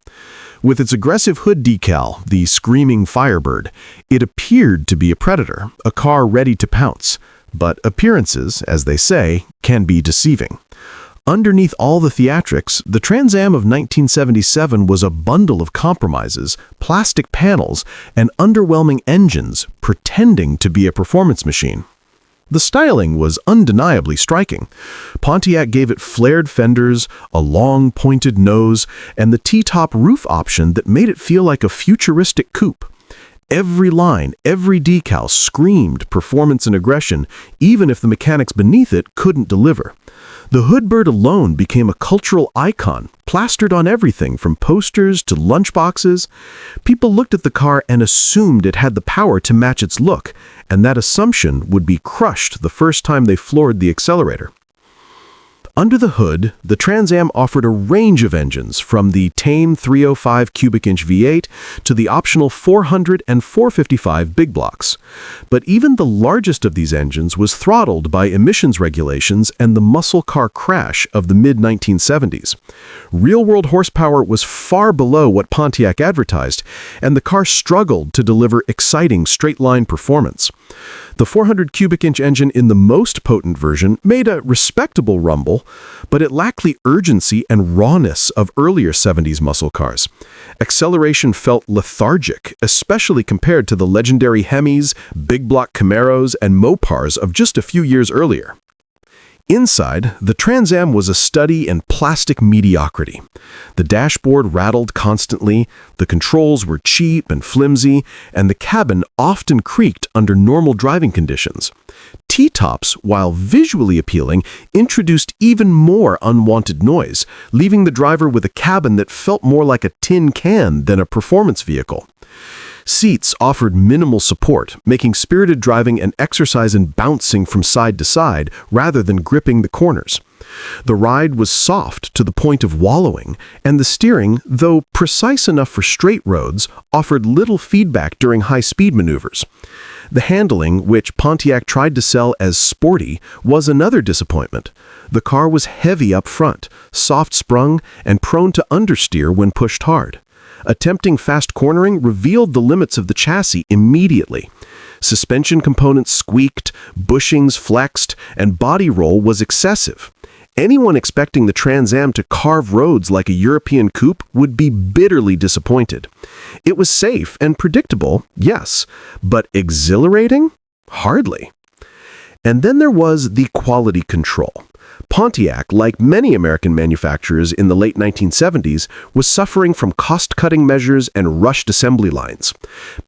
With its aggressive hood decal, the Screaming Firebird, it appeared to be a predator, a car ready to pounce. But appearances, as they say, can be deceiving. Underneath all the theatrics, the Trans Am of 1977 was a bundle of compromises, plastic panels, and underwhelming engines pretending to be a performance machine. The styling was undeniably striking. Pontiac gave it flared fenders, a long pointed nose, and the T-top roof option that made it feel like a futuristic coupe. Every line, every decal screamed performance and aggression, even if the mechanics beneath it couldn't deliver. The hoodbird alone became a cultural icon, plastered on everything from posters to lunchboxes. People looked at the car and assumed it had the power to match its look, and that assumption would be crushed the first time they floored the accelerator. Under the hood, the Trans Am offered a range of engines, from the tame 305 cubic inch V8 to the optional 400 and 455 big blocks. But even the largest of these engines was throttled by emissions regulations and the muscle car crash of the mid-1970s. Real-world horsepower was far below what Pontiac advertised, and the car struggled to deliver exciting straight-line performance. The 400 cubic inch engine in the most potent version made a respectable rumble, but it lacked the urgency and rawness of earlier 70s muscle cars. Acceleration felt lethargic, especially compared to the legendary Hemis, big block Camaros, and Mopars of just a few years earlier. Inside, the Trans Am was a study in plastic mediocrity. The dashboard rattled constantly, the controls were cheap and flimsy, and the cabin often creaked under normal driving conditions. T-tops, while visually appealing, introduced even more unwanted noise, leaving the driver with a cabin that felt more like a tin can than a performance vehicle. Seats offered minimal support, making spirited driving an exercise in bouncing from side to side rather than gripping the corners. The ride was soft to the point of wallowing, and the steering, though precise enough for straight roads, offered little feedback during high-speed maneuvers. The handling, which Pontiac tried to sell as sporty, was another disappointment. The car was heavy up front, soft-sprung, and prone to understeer when pushed hard. Attempting fast cornering revealed the limits of the chassis immediately. Suspension components squeaked, bushings flexed, and body roll was excessive. Anyone expecting the Trans Am to carve roads like a European coupe would be bitterly disappointed. It was safe and predictable, yes, but exhilarating? Hardly. And then there was the quality control. Pontiac, like many American manufacturers in the late 1970s, was suffering from cost-cutting measures and rushed assembly lines.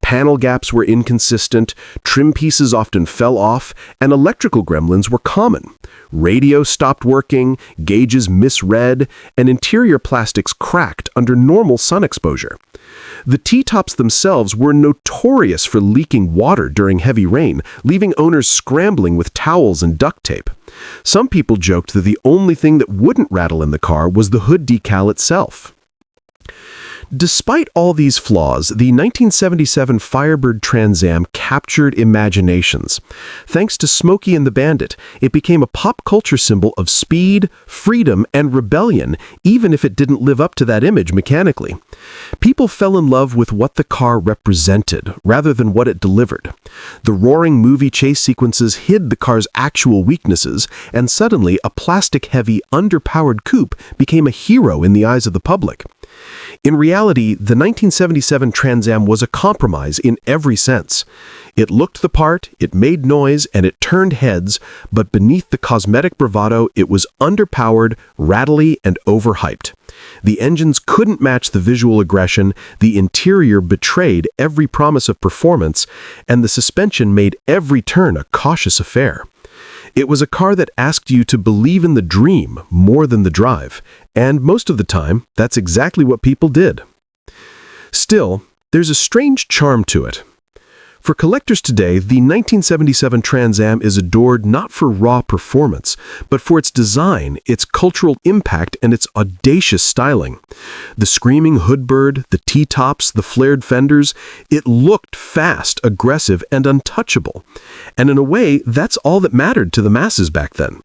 Panel gaps were inconsistent, trim pieces often fell off, and electrical gremlins were common. Radio stopped working, gauges misread, and interior plastics cracked under normal sun exposure. The T-tops themselves were notorious for leaking water during heavy rain, leaving owners scrambling with towels and duct tape. Some people joked that the only thing that wouldn't rattle in the car was the hood decal itself. Despite all these flaws, the 1977 Firebird Trans Am captured imaginations. Thanks to Smokey and the Bandit, it became a pop culture symbol of speed, freedom, and rebellion, even if it didn't live up to that image mechanically. People fell in love with what the car represented, rather than what it delivered. The roaring movie chase sequences hid the car's actual weaknesses, and suddenly a plastic-heavy, underpowered coupe became a hero in the eyes of the public. In reality, the 1977 Trans Am was a compromise in every sense. It looked the part, it made noise, and it turned heads, but beneath the cosmetic bravado, it was underpowered, rattly, and overhyped. The engines couldn't match the visual aggression, the interior betrayed every promise of performance, and the suspension made every turn a cautious affair. It was a car that asked you to believe in the dream more than the drive, and most of the time, that's exactly what people did. Still, there's a strange charm to it. For collectors today, the 1977 Trans Am is adored not for raw performance, but for its design, its cultural impact, and its audacious styling. The screaming hoodbird, the T-tops, the flared fenders, it looked fast, aggressive, and untouchable. And in a way, that's all that mattered to the masses back then.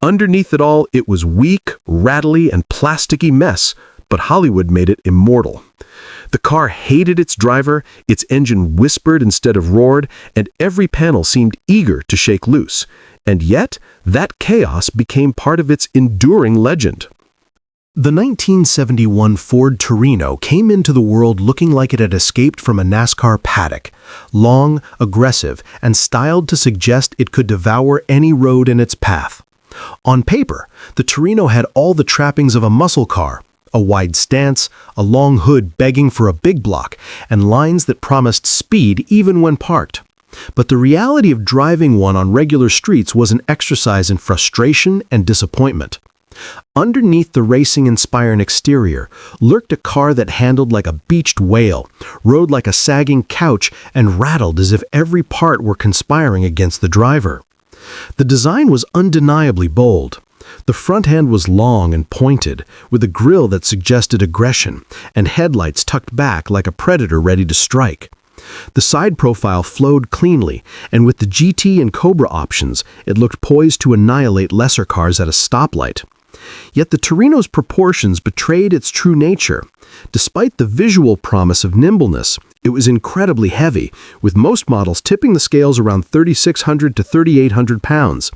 Underneath it all, it was weak, rattly, and plasticky mess, but Hollywood made it immortal. The car hated its driver, its engine whispered instead of roared, and every panel seemed eager to shake loose. And yet, that chaos became part of its enduring legend. The 1971 Ford Torino came into the world looking like it had escaped from a NASCAR paddock, long, aggressive, and styled to suggest it could devour any road in its path. On paper, the Torino had all the trappings of a muscle car: a wide stance, a long hood begging for a big block, and lines that promised speed even when parked. But the reality of driving one on regular streets was an exercise in frustration and disappointment. Underneath the racing-inspiring exterior lurked a car that handled like a beached whale, rode like a sagging couch, and rattled as if every part were conspiring against the driver. The design was undeniably bold. The front end was long and pointed, with a grille that suggested aggression, and headlights tucked back like a predator ready to strike. The side profile flowed cleanly, and with the GT and Cobra options, it looked poised to annihilate lesser cars at a stoplight. Yet the Torino's proportions betrayed its true nature. Despite the visual promise of nimbleness, it was incredibly heavy, with most models tipping the scales around 3,600 to 3,800 pounds.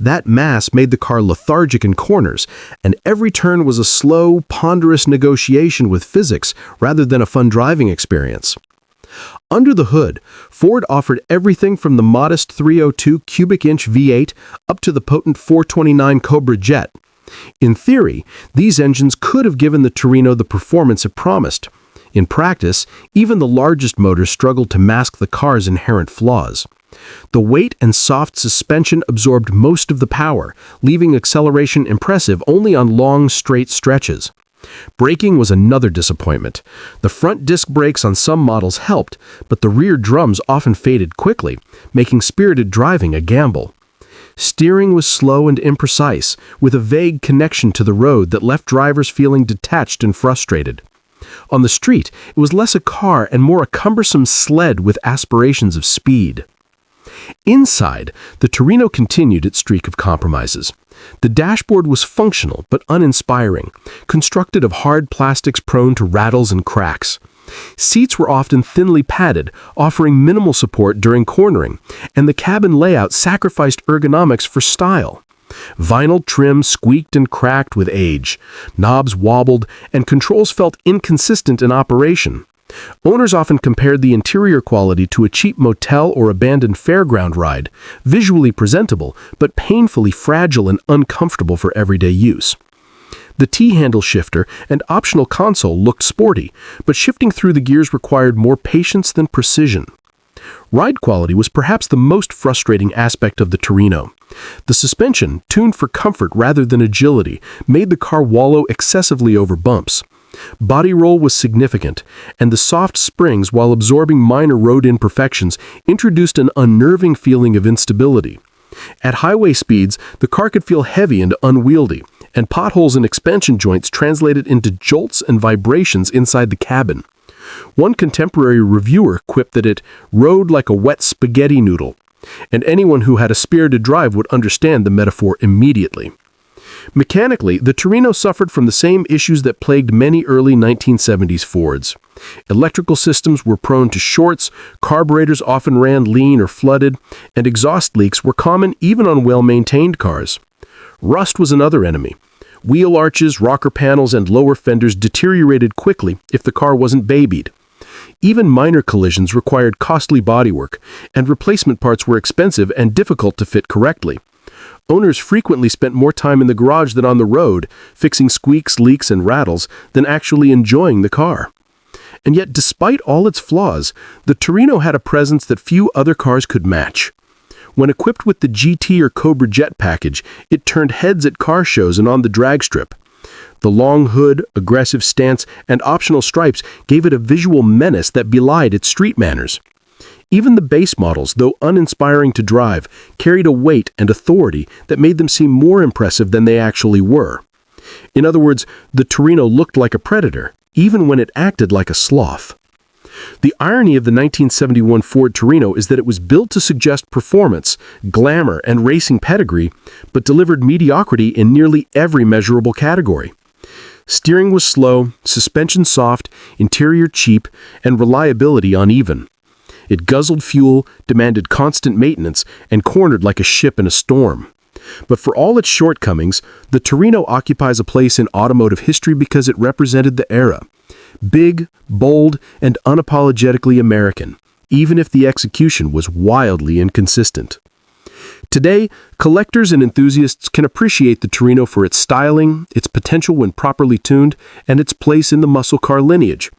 That mass made the car lethargic in corners, and every turn was a slow, ponderous negotiation with physics rather than a fun driving experience. Under the hood, Ford offered everything from the modest 302 cubic inch V8 up to the potent 429 Cobra jet. In theory, these engines could have given the Torino the performance it promised. In practice, even the largest motors struggled to mask the car's inherent flaws. The weight and soft suspension absorbed most of the power, leaving acceleration impressive only on long, straight stretches. Braking was another disappointment. The front disc brakes on some models helped, but the rear drums often faded quickly, making spirited driving a gamble. Steering was slow and imprecise, with a vague connection to the road that left drivers feeling detached and frustrated. On the street, it was less a car and more a cumbersome sled with aspirations of speed. Inside, the Torino continued its streak of compromises. The dashboard was functional but uninspiring, constructed of hard plastics prone to rattles and cracks. Seats were often thinly padded, offering minimal support during cornering, and the cabin layout sacrificed ergonomics for style. Vinyl trim squeaked and cracked with age. Knobs wobbled, and controls felt inconsistent in operation. Owners often compared the interior quality to a cheap motel or abandoned fairground ride, visually presentable, but painfully fragile and uncomfortable for everyday use. The T-handle shifter and optional console looked sporty, but shifting through the gears required more patience than precision. Ride quality was perhaps the most frustrating aspect of the Torino. The suspension, tuned for comfort rather than agility, made the car wallow excessively over bumps. Body roll was significant, and the soft springs, while absorbing minor road imperfections, introduced an unnerving feeling of instability. At highway speeds, the car could feel heavy and unwieldy, and potholes and expansion joints translated into jolts and vibrations inside the cabin. One contemporary reviewer quipped that it rode like a wet spaghetti noodle, and anyone who had a spirited drive would understand the metaphor immediately. Mechanically, the Torino suffered from the same issues that plagued many early 1970s Fords. Electrical systems were prone to shorts, carburetors often ran lean or flooded, and exhaust leaks were common even on well-maintained cars. Rust was another enemy. Wheel arches, rocker panels, and lower fenders deteriorated quickly if the car wasn't babied. Even minor collisions required costly bodywork, and replacement parts were expensive and difficult to fit correctly. Owners frequently spent more time in the garage than on the road, fixing squeaks, leaks, and rattles, than actually enjoying the car. And yet, despite all its flaws, the Torino had a presence that few other cars could match. When equipped with the GT or Cobra Jet package, it turned heads at car shows and on the drag strip. The long hood, aggressive stance, and optional stripes gave it a visual menace that belied its street manners. Even the base models, though uninspiring to drive, carried a weight and authority that made them seem more impressive than they actually were. In other words, the Torino looked like a predator, even when it acted like a sloth. The irony of the 1971 Ford Torino is that it was built to suggest performance, glamour, and racing pedigree, but delivered mediocrity in nearly every measurable category. Steering was slow, suspension soft, interior cheap, and reliability uneven. It guzzled fuel, demanded constant maintenance, and cornered like a ship in a storm. But for all its shortcomings, the Torino occupies a place in automotive history because it represented the era. Big, bold, and unapologetically American, even if the execution was wildly inconsistent. Today, collectors and enthusiasts can appreciate the Torino for its styling, its potential when properly tuned, and its place in the muscle car lineage.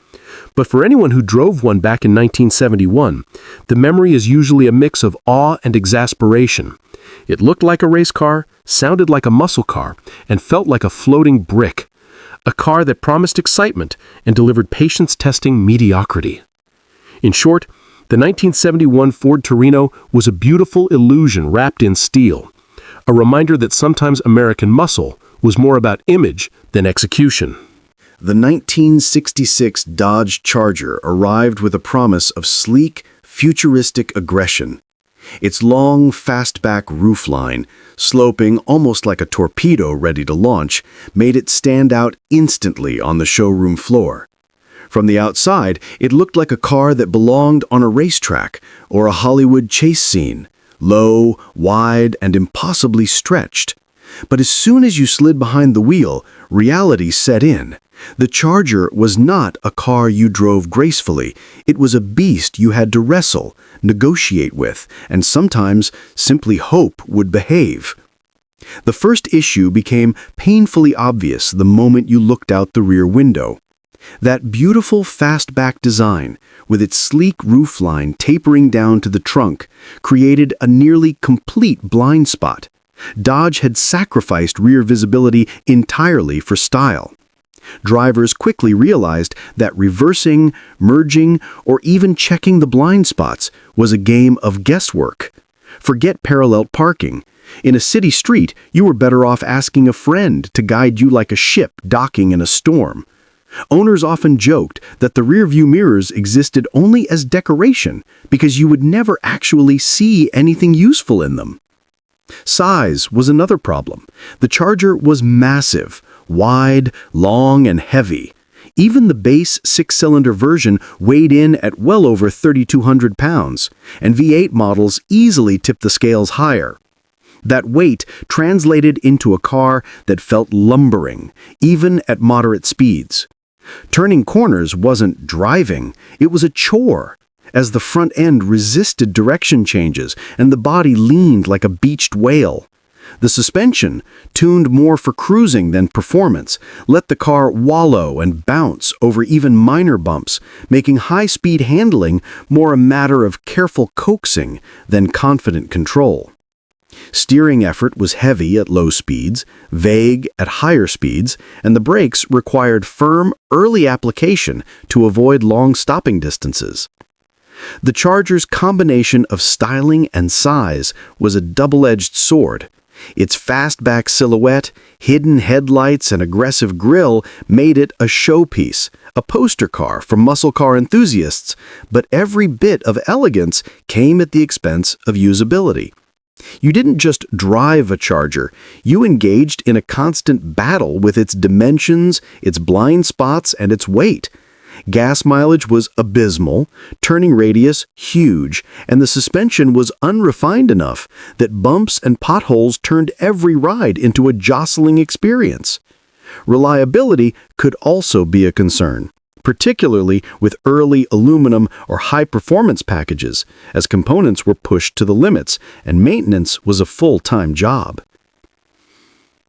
But for anyone who drove one back in 1971, the memory is usually a mix of awe and exasperation. It looked like a race car, sounded like a muscle car, and felt like a floating brick. A car that promised excitement and delivered patience-testing mediocrity. In short, the 1971 Ford Torino was a beautiful illusion wrapped in steel, a reminder that sometimes American muscle was more about image than execution. The 1966 Dodge Charger arrived with a promise of sleek, futuristic aggression. Its long, fastback roofline, sloping almost like a torpedo ready to launch, made it stand out instantly on the showroom floor. From the outside, it looked like a car that belonged on a racetrack or a Hollywood chase scene, low, wide, and impossibly stretched. But as soon as you slid behind the wheel, reality set in. The Charger was not a car you drove gracefully. It was a beast you had to wrestle, negotiate with, and sometimes simply hope would behave. The first issue became painfully obvious the moment you looked out the rear window. That beautiful fastback design, with its sleek roofline tapering down to the trunk, created a nearly complete blind spot. Dodge had sacrificed rear visibility entirely for style. Drivers quickly realized that reversing, merging, or even checking the blind spots was a game of guesswork. Forget parallel parking. In a city street, you were better off asking a friend to guide you like a ship docking in a storm. Owners often joked that the rearview mirrors existed only as decoration because you would never actually see anything useful in them. Size was another problem. The Charger was massive, wide, long, and heavy. Even the base six-cylinder version weighed in at well over 3,200 pounds, and V8 models easily tipped the scales higher. That weight translated into a car that felt lumbering, even at moderate speeds. Turning corners wasn't driving, it was a chore, as the front end resisted direction changes and the body leaned like a beached whale. The suspension, tuned more for cruising than performance, let the car wallow and bounce over even minor bumps, making high-speed handling more a matter of careful coaxing than confident control. Steering effort was heavy at low speeds, vague at higher speeds, and the brakes required firm, early application to avoid long stopping distances. The Charger's combination of styling and size was a double-edged sword. Its fastback silhouette, hidden headlights, and aggressive grille made it a showpiece, a poster car for muscle car enthusiasts, but every bit of elegance came at the expense of usability. You didn't just drive a Charger, you engaged in a constant battle with its dimensions, its blind spots, and its weight. Gas mileage was abysmal, turning radius huge, and the suspension was unrefined enough that bumps and potholes turned every ride into a jostling experience. Reliability could also be a concern, particularly with early aluminum or high-performance packages, as components were pushed to the limits and maintenance was a full-time job.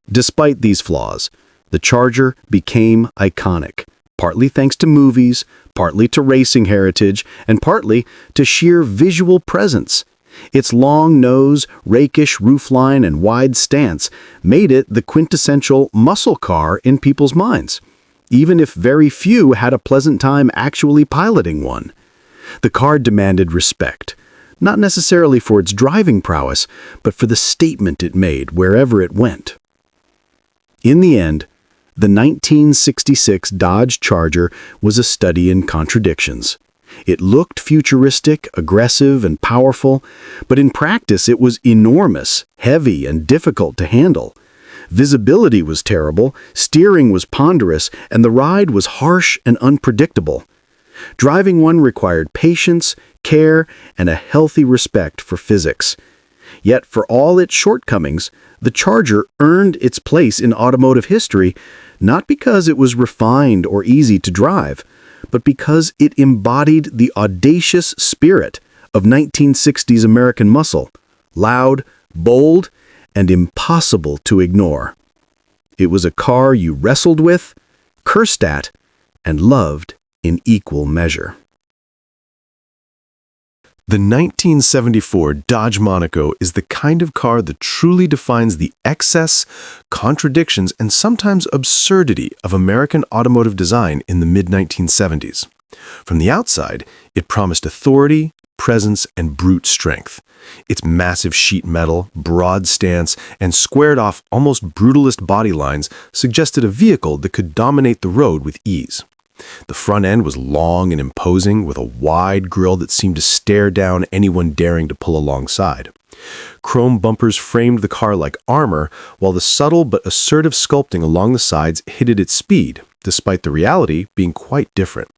Despite these flaws, the Charger became iconic, partly thanks to movies, partly to racing heritage, and partly to sheer visual presence. Its long nose, rakish roofline, and wide stance made it the quintessential muscle car in people's minds, even if very few had a pleasant time actually piloting one. The car demanded respect, not necessarily for its driving prowess, but for the statement it made wherever it went. In the end, the 1966 Dodge Charger was a study in contradictions. It looked futuristic, aggressive, and powerful, but in practice it was enormous, heavy, and difficult to handle. Visibility was terrible, steering was ponderous, and the ride was harsh and unpredictable. Driving one required patience, care, and a healthy respect for physics. Yet for all its shortcomings, the Charger earned its place in automotive history not because it was refined or easy to drive, but because it embodied the audacious spirit of 1960s American muscle, loud, bold, and impossible to ignore. It was a car you wrestled with, cursed at, and loved in equal measure. The 1974 Dodge Monaco is the kind of car that truly defines the excess, contradictions, and sometimes absurdity of American automotive design in the mid-1970s. From the outside, it promised authority, presence, and brute strength. Its massive sheet metal, broad stance, and squared-off, almost brutalist body lines suggested a vehicle that could dominate the road with ease. The front end was long and imposing, with a wide grille that seemed to stare down anyone daring to pull alongside. Chrome bumpers framed the car like armor, while the subtle but assertive sculpting along the sides hid its speed, despite the reality being quite different.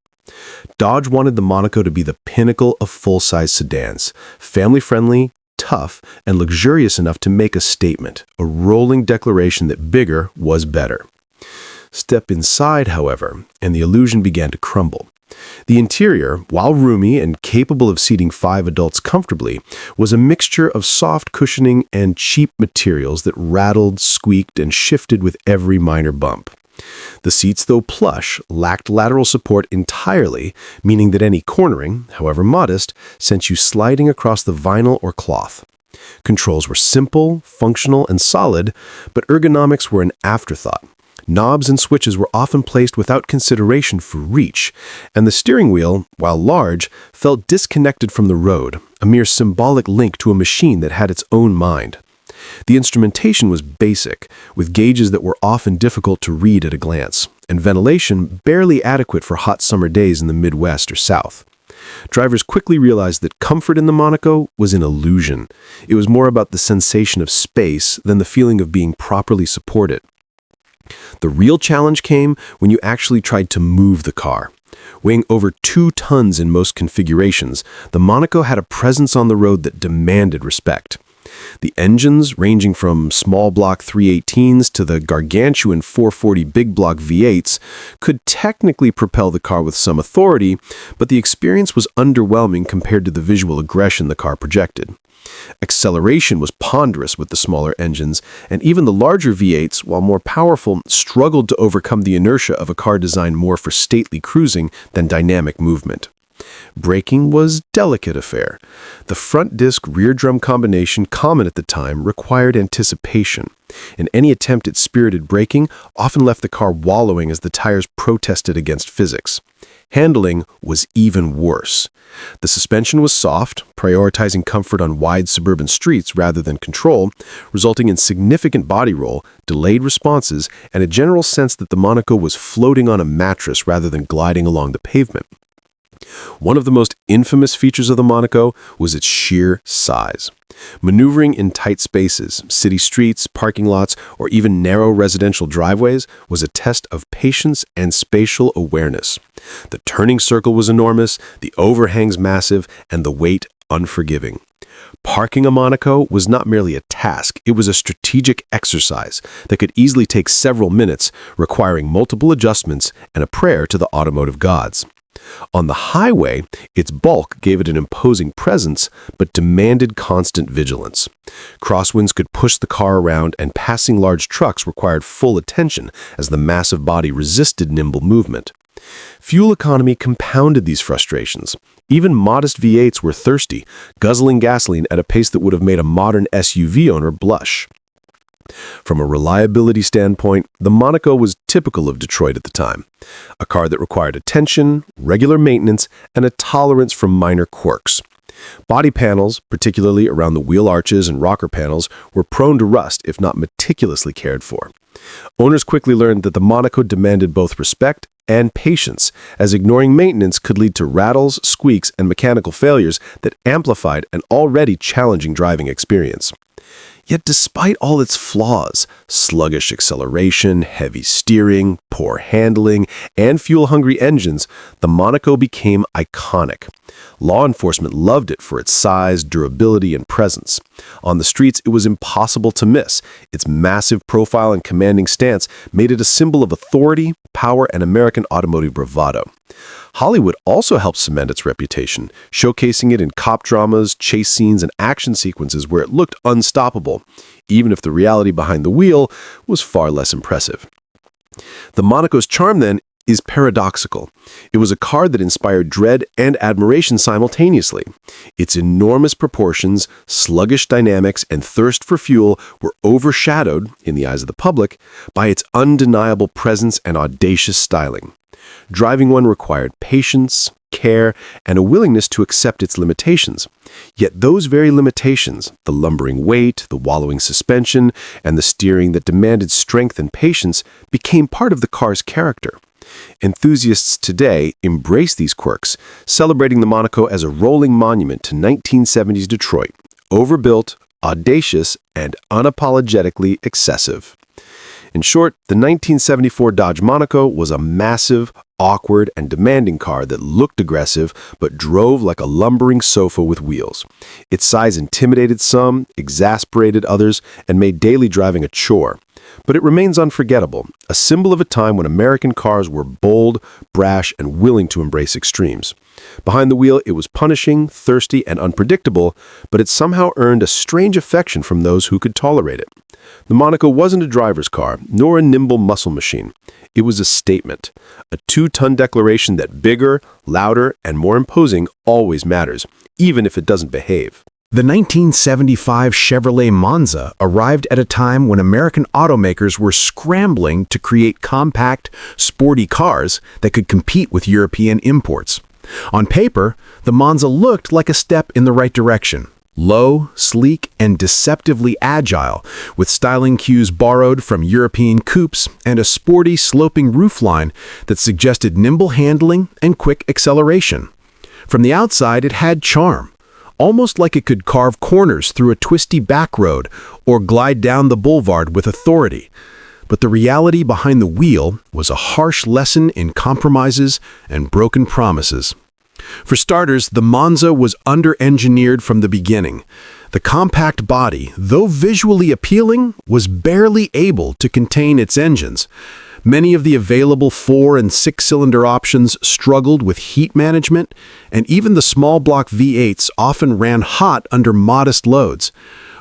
Dodge wanted the Monaco to be the pinnacle of full-size sedans, family-friendly, tough, and luxurious enough to make a statement, a rolling declaration that bigger was better. Step inside, however, and the illusion began to crumble. The interior, while roomy and capable of seating 5 adults comfortably, was a mixture of soft cushioning and cheap materials that rattled, squeaked, and shifted with every minor bump. The seats, though plush, lacked lateral support entirely, meaning that any cornering, however modest, sent you sliding across the vinyl or cloth. Controls were simple, functional, and solid, but ergonomics were an afterthought. Knobs and switches were often placed without consideration for reach, and the steering wheel, while large, felt disconnected from the road, a mere symbolic link to a machine that had its own mind. The instrumentation was basic, with gauges that were often difficult to read at a glance, and ventilation barely adequate for hot summer days in the Midwest or South. Drivers quickly realized that comfort in the Monaco was an illusion. It was more about the sensation of space than the feeling of being properly supported. The real challenge came when you actually tried to move the car. Weighing over 2 tons in most configurations, the Monaco had a presence on the road that demanded respect. The engines, ranging from small block 318s to the gargantuan 440 big block V8s, could technically propel the car with some authority, but the experience was underwhelming compared to the visual aggression the car projected. Acceleration was ponderous with the smaller engines, and even the larger V8s, while more powerful, struggled to overcome the inertia of a car designed more for stately cruising than dynamic movement. Braking was a delicate affair. The front disc rear drum combination, common at the time, required anticipation, and any attempt at spirited braking often left the car wallowing as the tires protested against physics. Handling was even worse. The suspension was soft, prioritizing comfort on wide suburban streets rather than control, resulting in significant body roll, delayed responses, and a general sense that the Monaco was floating on a mattress rather than gliding along the pavement. One of the most infamous features of the Monaco was its sheer size. Maneuvering in tight spaces, city streets, parking lots, or even narrow residential driveways was a test of patience and spatial awareness. The turning circle was enormous, the overhangs massive, and the weight unforgiving. Parking a Monaco was not merely a task, it was a strategic exercise that could easily take several minutes, requiring multiple adjustments and a prayer to the automotive gods. On the highway, its bulk gave it an imposing presence, but demanded constant vigilance. Crosswinds could push the car around, and passing large trucks required full attention as the massive body resisted nimble movement. Fuel economy compounded these frustrations. Even modest V8s were thirsty, guzzling gasoline at a pace that would have made a modern SUV owner blush. From a reliability standpoint, the Monaco was typical of Detroit at the time. A car that required attention, regular maintenance, and a tolerance for minor quirks. Body panels, particularly around the wheel arches and rocker panels, were prone to rust if not meticulously cared for. Owners quickly learned that the Monaco demanded both respect and patience, as ignoring maintenance could lead to rattles, squeaks, and mechanical failures that amplified an already challenging driving experience. Yet despite all its flaws, sluggish acceleration, heavy steering, poor handling, and fuel-hungry engines, the Monaco became iconic. Law enforcement loved it for its size, durability, and presence. On the streets, it was impossible to miss. Its massive profile and commanding stance made it a symbol of authority, power, and American automotive bravado. Hollywood also helped cement its reputation, showcasing it in cop dramas, chase scenes, and action sequences where it looked unstoppable, even if the reality behind the wheel was far less impressive. The Monaco's charm, then, is paradoxical. It was a car that inspired dread and admiration simultaneously. Its enormous proportions, sluggish dynamics, and thirst for fuel were overshadowed, in the eyes of the public, by its undeniable presence and audacious styling. Driving one required patience, care, and a willingness to accept its limitations. Yet those very limitations, the lumbering weight, the wallowing suspension, and the steering that demanded strength and patience, became part of the car's character. Enthusiasts today embrace these quirks, celebrating the Monaco as a rolling monument to 1970s Detroit, overbuilt, audacious, and unapologetically excessive. In short, the 1974 Dodge Monaco was a massive, awkward, and demanding car that looked aggressive but drove like a lumbering sofa with wheels. Its size intimidated some, exasperated others, and made daily driving a chore. But it remains unforgettable, a symbol of a time when American cars were bold, brash, and willing to embrace extremes. Behind the wheel, it was punishing, thirsty, and unpredictable, but it somehow earned a strange affection from those who could tolerate it. The Monaco wasn't a driver's car, nor a nimble muscle machine. It was a statement, a 2-ton declaration that bigger, louder, and more imposing always matters, even if it doesn't behave. The 1975 Chevrolet Monza arrived at a time when American automakers were scrambling to create compact, sporty cars that could compete with European imports. On paper, the Monza looked like a step in the right direction. Low, sleek, and deceptively agile, with styling cues borrowed from European coupes and a sporty, sloping roofline that suggested nimble handling and quick acceleration. From the outside, it had charm, almost like it could carve corners through a twisty back road or glide down the boulevard with authority. But the reality behind the wheel was a harsh lesson in compromises and broken promises. For starters, the Monza was under-engineered from the beginning. The compact body, though visually appealing, was barely able to contain its engines. Many of the available 4- and 6-cylinder options struggled with heat management, and even the small block V8s often ran hot under modest loads.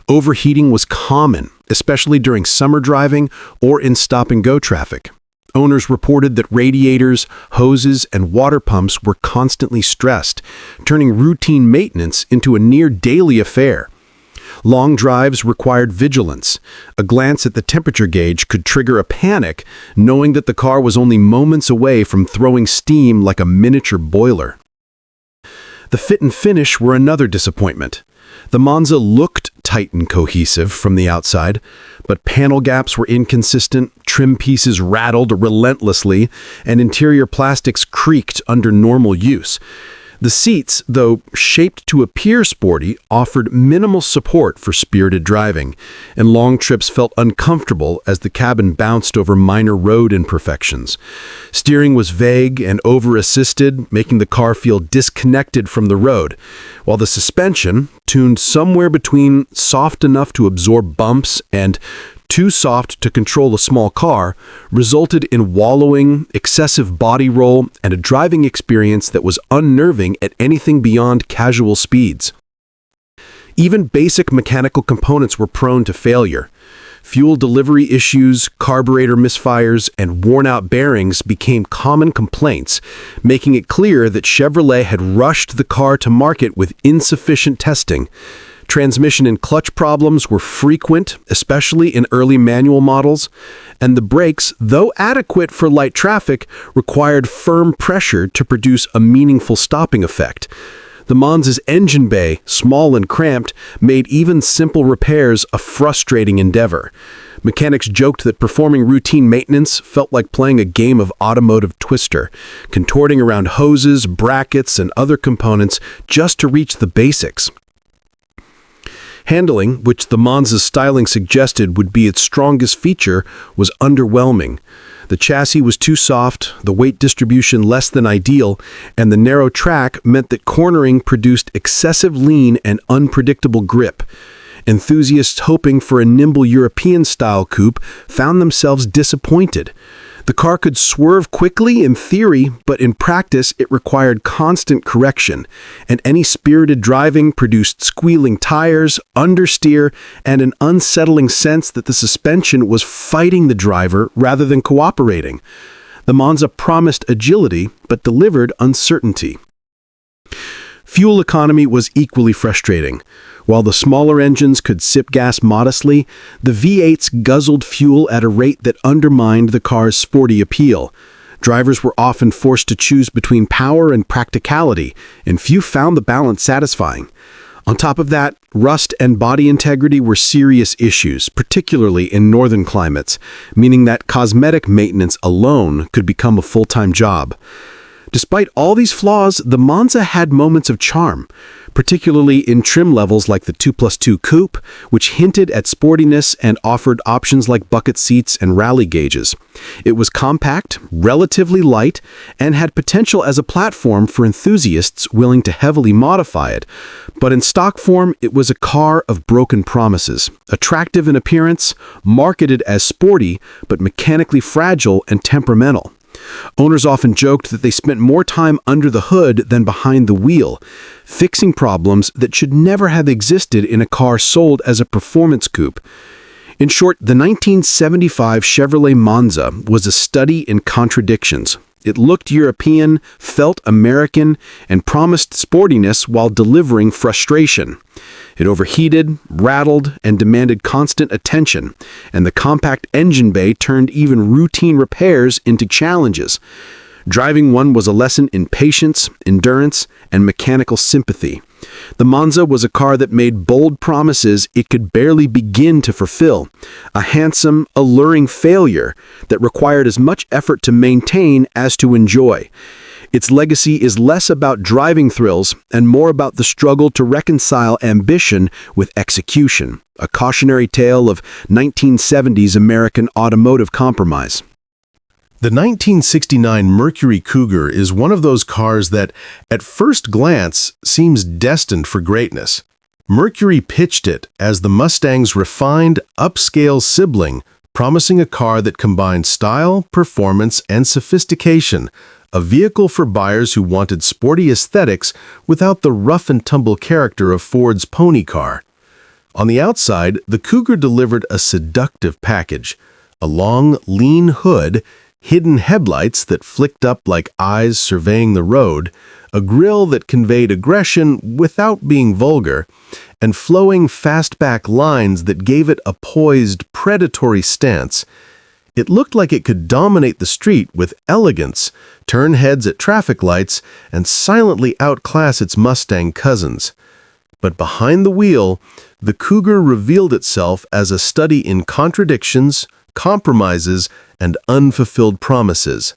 Overheating was common, especially during summer driving or in stop-and-go traffic. Owners reported that radiators, hoses, and water pumps were constantly stressed, turning routine maintenance into a near-daily affair. Long drives required vigilance. A glance at the temperature gauge could trigger a panic, knowing that the car was only moments away from throwing steam like a miniature boiler. The fit and finish were another disappointment. The Monza looked tight and cohesive from the outside, but panel gaps were inconsistent, trim pieces rattled relentlessly, and interior plastics creaked under normal use. The seats, though shaped to appear sporty, offered minimal support for spirited driving, and long trips felt uncomfortable as the cabin bounced over minor road imperfections. Steering was vague and over-assisted, making the car feel disconnected from the road, while the suspension, tuned somewhere between soft enough to absorb bumps and too soft to control a small car, resulted in wallowing, excessive body roll, and a driving experience that was unnerving at anything beyond casual speeds. Even basic mechanical components were prone to failure. Fuel delivery issues, carburetor misfires, and worn-out bearings became common complaints, making it clear that Chevrolet had rushed the car to market with insufficient testing. Transmission and clutch problems were frequent, especially in early manual models, and the brakes, though adequate for light traffic, required firm pressure to produce a meaningful stopping effect. The Monza's engine bay, small and cramped, made even simple repairs a frustrating endeavor. Mechanics joked that performing routine maintenance felt like playing a game of automotive twister, contorting around hoses, brackets, and other components just to reach the basics. Handling, which the Monza's styling suggested would be its strongest feature, was underwhelming. The chassis was too soft, the weight distribution less than ideal, and the narrow track meant that cornering produced excessive lean and unpredictable grip. Enthusiasts hoping for a nimble European-style coupe found themselves disappointed. The car could swerve quickly in theory, but in practice it required constant correction, and any spirited driving produced squealing tires, understeer, and an unsettling sense that the suspension was fighting the driver rather than cooperating. The Monza promised agility, but delivered uncertainty. Fuel economy was equally frustrating. While the smaller engines could sip gas modestly, the V8s guzzled fuel at a rate that undermined the car's sporty appeal. Drivers were often forced to choose between power and practicality, and few found the balance satisfying. On top of that, rust and body integrity were serious issues, particularly in northern climates, meaning that cosmetic maintenance alone could become a full-time job. Despite all these flaws, the Monza had moments of charm, particularly in trim levels like the 2+2 Coupe, which hinted at sportiness and offered options like bucket seats and rally gauges. It was compact, relatively light, and had potential as a platform for enthusiasts willing to heavily modify it. But in stock form, it was a car of broken promises, attractive in appearance, marketed as sporty, but mechanically fragile and temperamental. Owners often joked that they spent more time under the hood than behind the wheel, fixing problems that should never have existed in a car sold as a performance coupe. In short, the 1975 Chevrolet Monza was a study in contradictions. It looked European, felt American, and promised sportiness while delivering frustration. It overheated, rattled, and demanded constant attention, and the compact engine bay turned even routine repairs into challenges. Driving one was a lesson in patience, endurance, and mechanical sympathy. The Monza was a car that made bold promises it could barely begin to fulfill, a handsome, alluring failure that required as much effort to maintain as to enjoy. Its legacy is less about driving thrills and more about the struggle to reconcile ambition with execution, a cautionary tale of 1970s American automotive compromise. The 1969 Mercury Cougar is one of those cars that, at first glance, seems destined for greatness. Mercury pitched it as the Mustang's refined, upscale sibling, promising a car that combined style, performance, and sophistication, a vehicle for buyers who wanted sporty aesthetics without the rough-and-tumble character of Ford's pony car. On the outside, the Cougar delivered a seductive package: a long, lean hood, hidden headlights that flicked up like eyes surveying the road, a grille that conveyed aggression without being vulgar, and flowing fastback lines that gave it a poised, predatory stance. It looked like it could dominate the street with elegance, turn heads at traffic lights, and silently outclass its Mustang cousins. But behind the wheel, the Cougar revealed itself as a study in contradictions, compromises, and unfulfilled promises.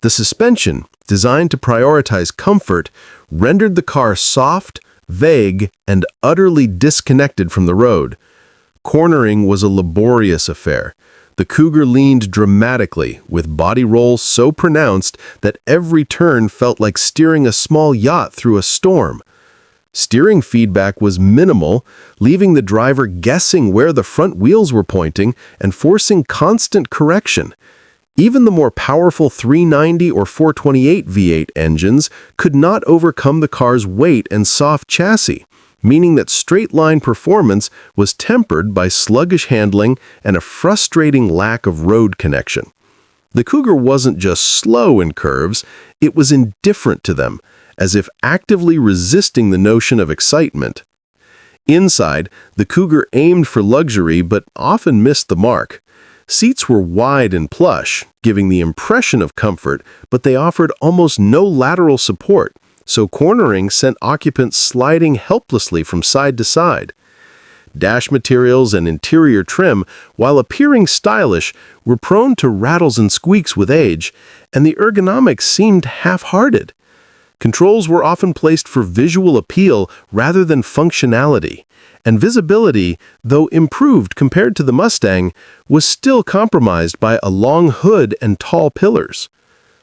The suspension, designed to prioritize comfort, rendered the car soft, vague, and utterly disconnected from the road. Cornering was a laborious affair. The Cougar leaned dramatically, with body roll so pronounced that every turn felt like steering a small yacht through a storm. Steering feedback was minimal, leaving the driver guessing where the front wheels were pointing and forcing constant correction. Even the more powerful 390 or 428 V8 engines could not overcome the car's weight and soft chassis, meaning that straight-line performance was tempered by sluggish handling and a frustrating lack of road connection. The Cougar wasn't just slow in curves, it was indifferent to them, as if actively resisting the notion of excitement. Inside, the Cougar aimed for luxury but often missed the mark. Seats were wide and plush, giving the impression of comfort, but they offered almost no lateral support, so cornering sent occupants sliding helplessly from side to side. Dash materials and interior trim, while appearing stylish, were prone to rattles and squeaks with age, and the ergonomics seemed half-hearted. Controls were often placed for visual appeal rather than functionality, and visibility, though improved compared to the Mustang, was still compromised by a long hood and tall pillars.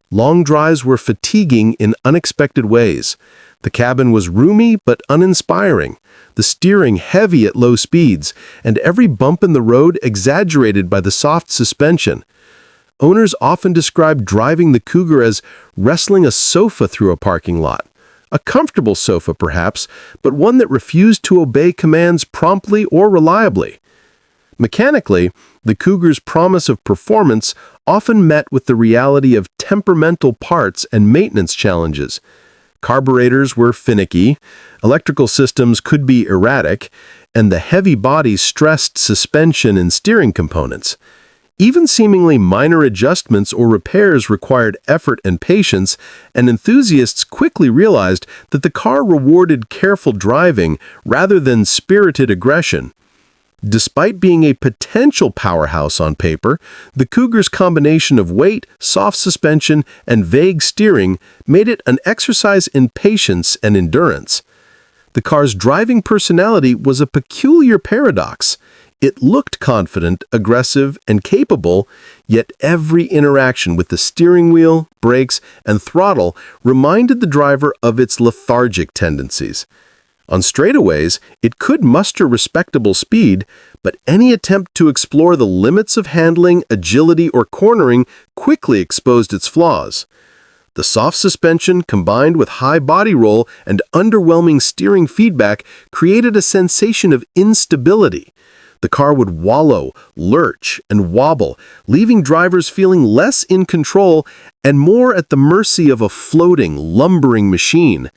Long drives were fatiguing in unexpected ways. The cabin was roomy but uninspiring, the steering heavy at low speeds, and every bump in the road exaggerated by the soft suspension. Owners often described driving the Cougar as wrestling a sofa through a parking lot. A comfortable sofa, perhaps, but one that refused to obey commands promptly or reliably. Mechanically, the Cougar's promise of performance often met with the reality of temperamental parts and maintenance challenges. Carburetors were finicky, electrical systems could be erratic, and the heavy body stressed suspension and steering components. Even seemingly minor adjustments or repairs required effort and patience, and enthusiasts quickly realized that the car rewarded careful driving rather than spirited aggression. Despite being a potential powerhouse on paper, the Cougar's combination of weight, soft suspension, and vague steering made it an exercise in patience and endurance. The car's driving personality was a peculiar paradox. It looked confident, aggressive, and capable, yet every interaction with the steering wheel, brakes, and throttle reminded the driver of its lethargic tendencies. On straightaways, it could muster respectable speed, but any attempt to explore the limits of handling, agility, or cornering quickly exposed its flaws. The soft suspension, combined with high body roll and underwhelming steering feedback, created a sensation of instability. The car would wallow, lurch, and wobble, leaving drivers feeling less in control and more at the mercy of a floating, lumbering machine.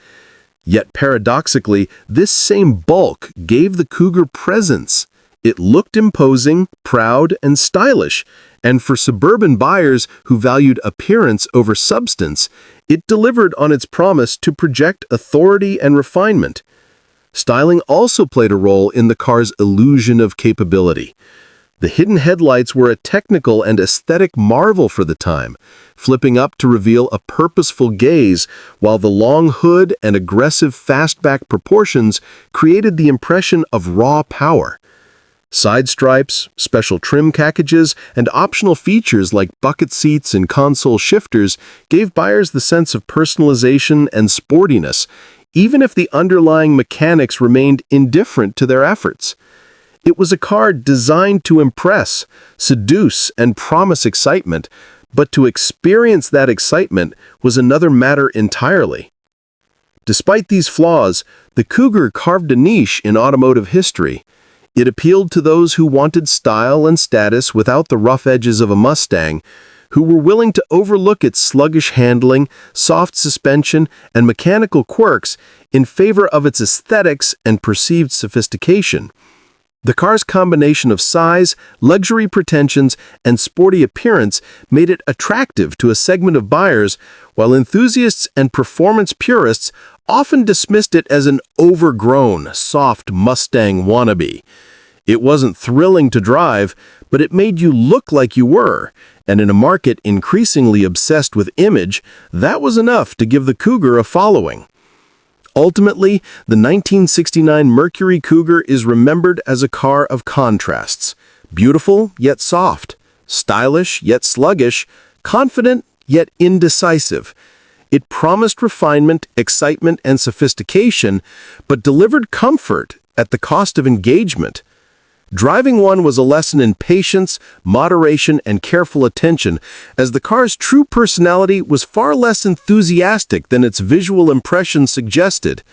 Yet paradoxically, this same bulk gave the Cougar presence. It looked imposing, proud, and stylish, and for suburban buyers who valued appearance over substance, it delivered on its promise to project authority and refinement. Styling also played a role in the car's illusion of capability. The hidden headlights were a technical and aesthetic marvel for the time, flipping up to reveal a purposeful gaze, while the long hood and aggressive fastback proportions created the impression of raw power. Side stripes, special trim packages, and optional features like bucket seats and console shifters gave buyers the sense of personalization and sportiness, even if the underlying mechanics remained indifferent to their efforts. It was a car designed to impress, seduce, and promise excitement, but to experience that excitement was another matter entirely. Despite these flaws, the Cougar carved a niche in automotive history. It appealed to those who wanted style and status without the rough edges of a Mustang, who were willing to overlook its sluggish handling, soft suspension, and mechanical quirks in favor of its aesthetics and perceived sophistication. The car's combination of size, luxury pretensions, and sporty appearance made it attractive to a segment of buyers, while enthusiasts and performance purists often dismissed it as an overgrown, soft Mustang wannabe. It wasn't thrilling to drive, but it made you look like you were, and in a market increasingly obsessed with image, that was enough to give the Cougar a following. Ultimately, the 1969 Mercury Cougar is remembered as a car of contrasts: beautiful yet soft, stylish yet sluggish, confident yet indecisive. It promised refinement, excitement, and sophistication, but delivered comfort at the cost of engagement. Driving one was a lesson in patience, moderation, and careful attention, as the car's true personality was far less enthusiastic than its visual impression suggested.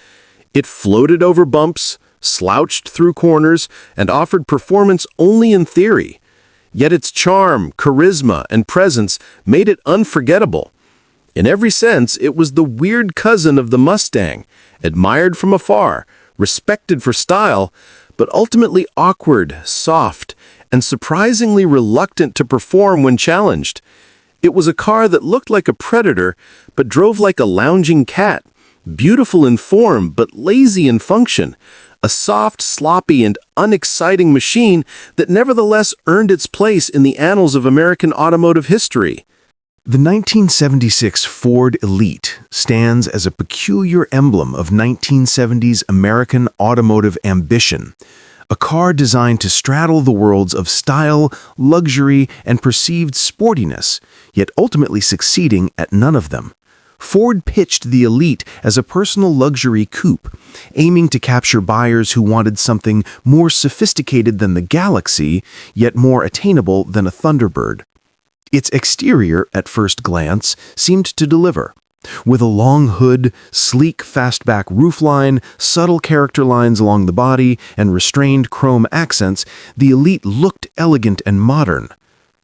It floated over bumps, slouched through corners, and offered performance only in theory. Yet its charm, charisma, and presence made it unforgettable. In every sense, it was the weird cousin of the Mustang, admired from afar, respected for style, but ultimately awkward, soft, and surprisingly reluctant to perform when challenged. It was a car that looked like a predator, but drove like a lounging cat, beautiful in form, but lazy in function, a soft, sloppy, and unexciting machine that nevertheless earned its place in the annals of American automotive history. The 1976 Ford Elite stands as a peculiar emblem of 1970s American automotive ambition, a car designed to straddle the worlds of style, luxury, and perceived sportiness, yet ultimately succeeding at none of them. Ford pitched the Elite as a personal luxury coupe, aiming to capture buyers who wanted something more sophisticated than the Galaxy, yet more attainable than a Thunderbird. Its exterior, at first glance, seemed to deliver. With a long hood, sleek fastback roofline, subtle character lines along the body, and restrained chrome accents, the Elite looked elegant and modern.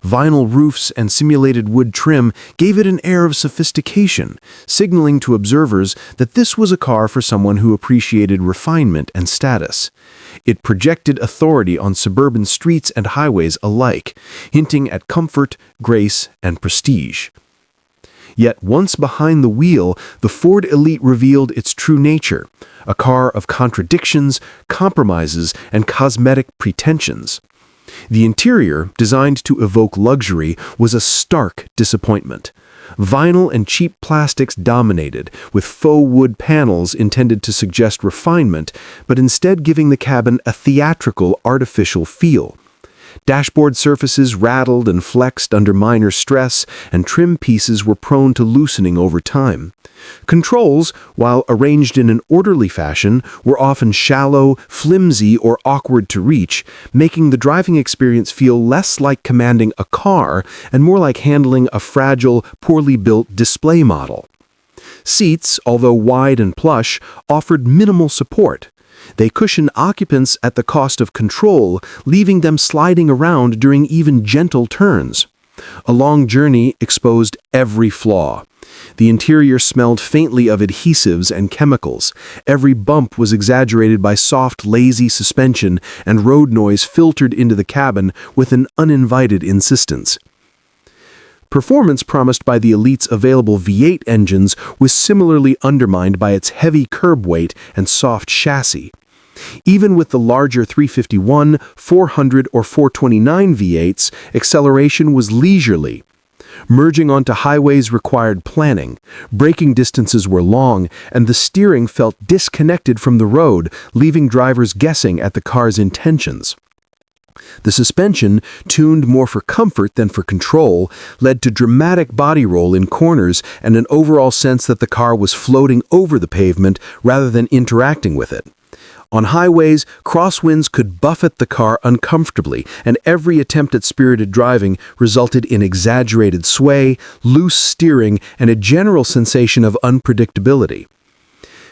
Vinyl roofs and simulated wood trim gave it an air of sophistication, signaling to observers that this was a car for someone who appreciated refinement and status. It projected authority on suburban streets and highways alike, hinting at comfort, grace, and prestige. Yet once behind the wheel, the Ford Elite revealed its true nature, a car of contradictions, compromises, and cosmetic pretensions. The interior, designed to evoke luxury, was a stark disappointment. Vinyl and cheap plastics dominated, with faux wood panels intended to suggest refinement, but instead giving the cabin a theatrical, artificial feel. Dashboard surfaces rattled and flexed under minor stress, and trim pieces were prone to loosening over time. Controls, while arranged in an orderly fashion, were often shallow, flimsy, or awkward to reach, making the driving experience feel less like commanding a car and more like handling a fragile, poorly built display model. Seats, although wide and plush, offered minimal support. They cushioned occupants at the cost of control, leaving them sliding around during even gentle turns. A long journey exposed every flaw. The interior smelled faintly of adhesives and chemicals. Every bump was exaggerated by soft, lazy suspension, and road noise filtered into the cabin with an uninvited insistence. Performance promised by the Elite's available V8 engines was similarly undermined by its heavy curb weight and soft chassis. Even with the larger 351, 400, or 429 V8s, acceleration was leisurely. Merging onto highways required planning, braking distances were long, and the steering felt disconnected from the road, leaving drivers guessing at the car's intentions. The suspension, tuned more for comfort than for control, led to dramatic body roll in corners and an overall sense that the car was floating over the pavement rather than interacting with it. On highways, crosswinds could buffet the car uncomfortably, and every attempt at spirited driving resulted in exaggerated sway, loose steering, and a general sensation of unpredictability.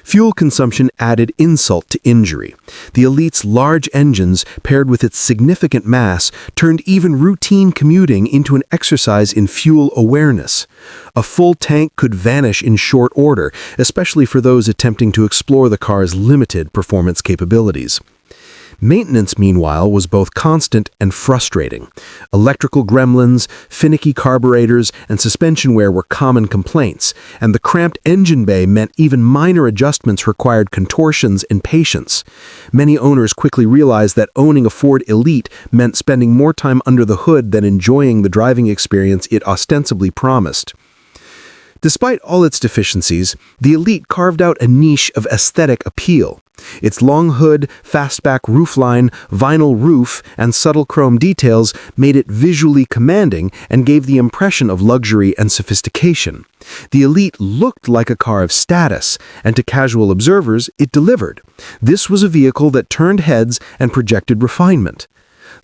Fuel consumption added insult to injury. The Elite's large engines, paired with its significant mass, turned even routine commuting into an exercise in fuel awareness. A full tank could vanish in short order, especially for those attempting to explore the car's limited performance capabilities. Maintenance, meanwhile, was both constant and frustrating. Electrical gremlins, finicky carburetors, and suspension wear were common complaints, and the cramped engine bay meant even minor adjustments required contortions and patience. Many owners quickly realized that owning a Ford Elite meant spending more time under the hood than enjoying the driving experience it ostensibly promised. Despite all its deficiencies, the Elite carved out a niche of aesthetic appeal. Its long hood, fastback roofline, vinyl roof, and subtle chrome details made it visually commanding and gave the impression of luxury and sophistication. The Elite looked like a car of status, and to casual observers, it delivered. This was a vehicle that turned heads and projected refinement.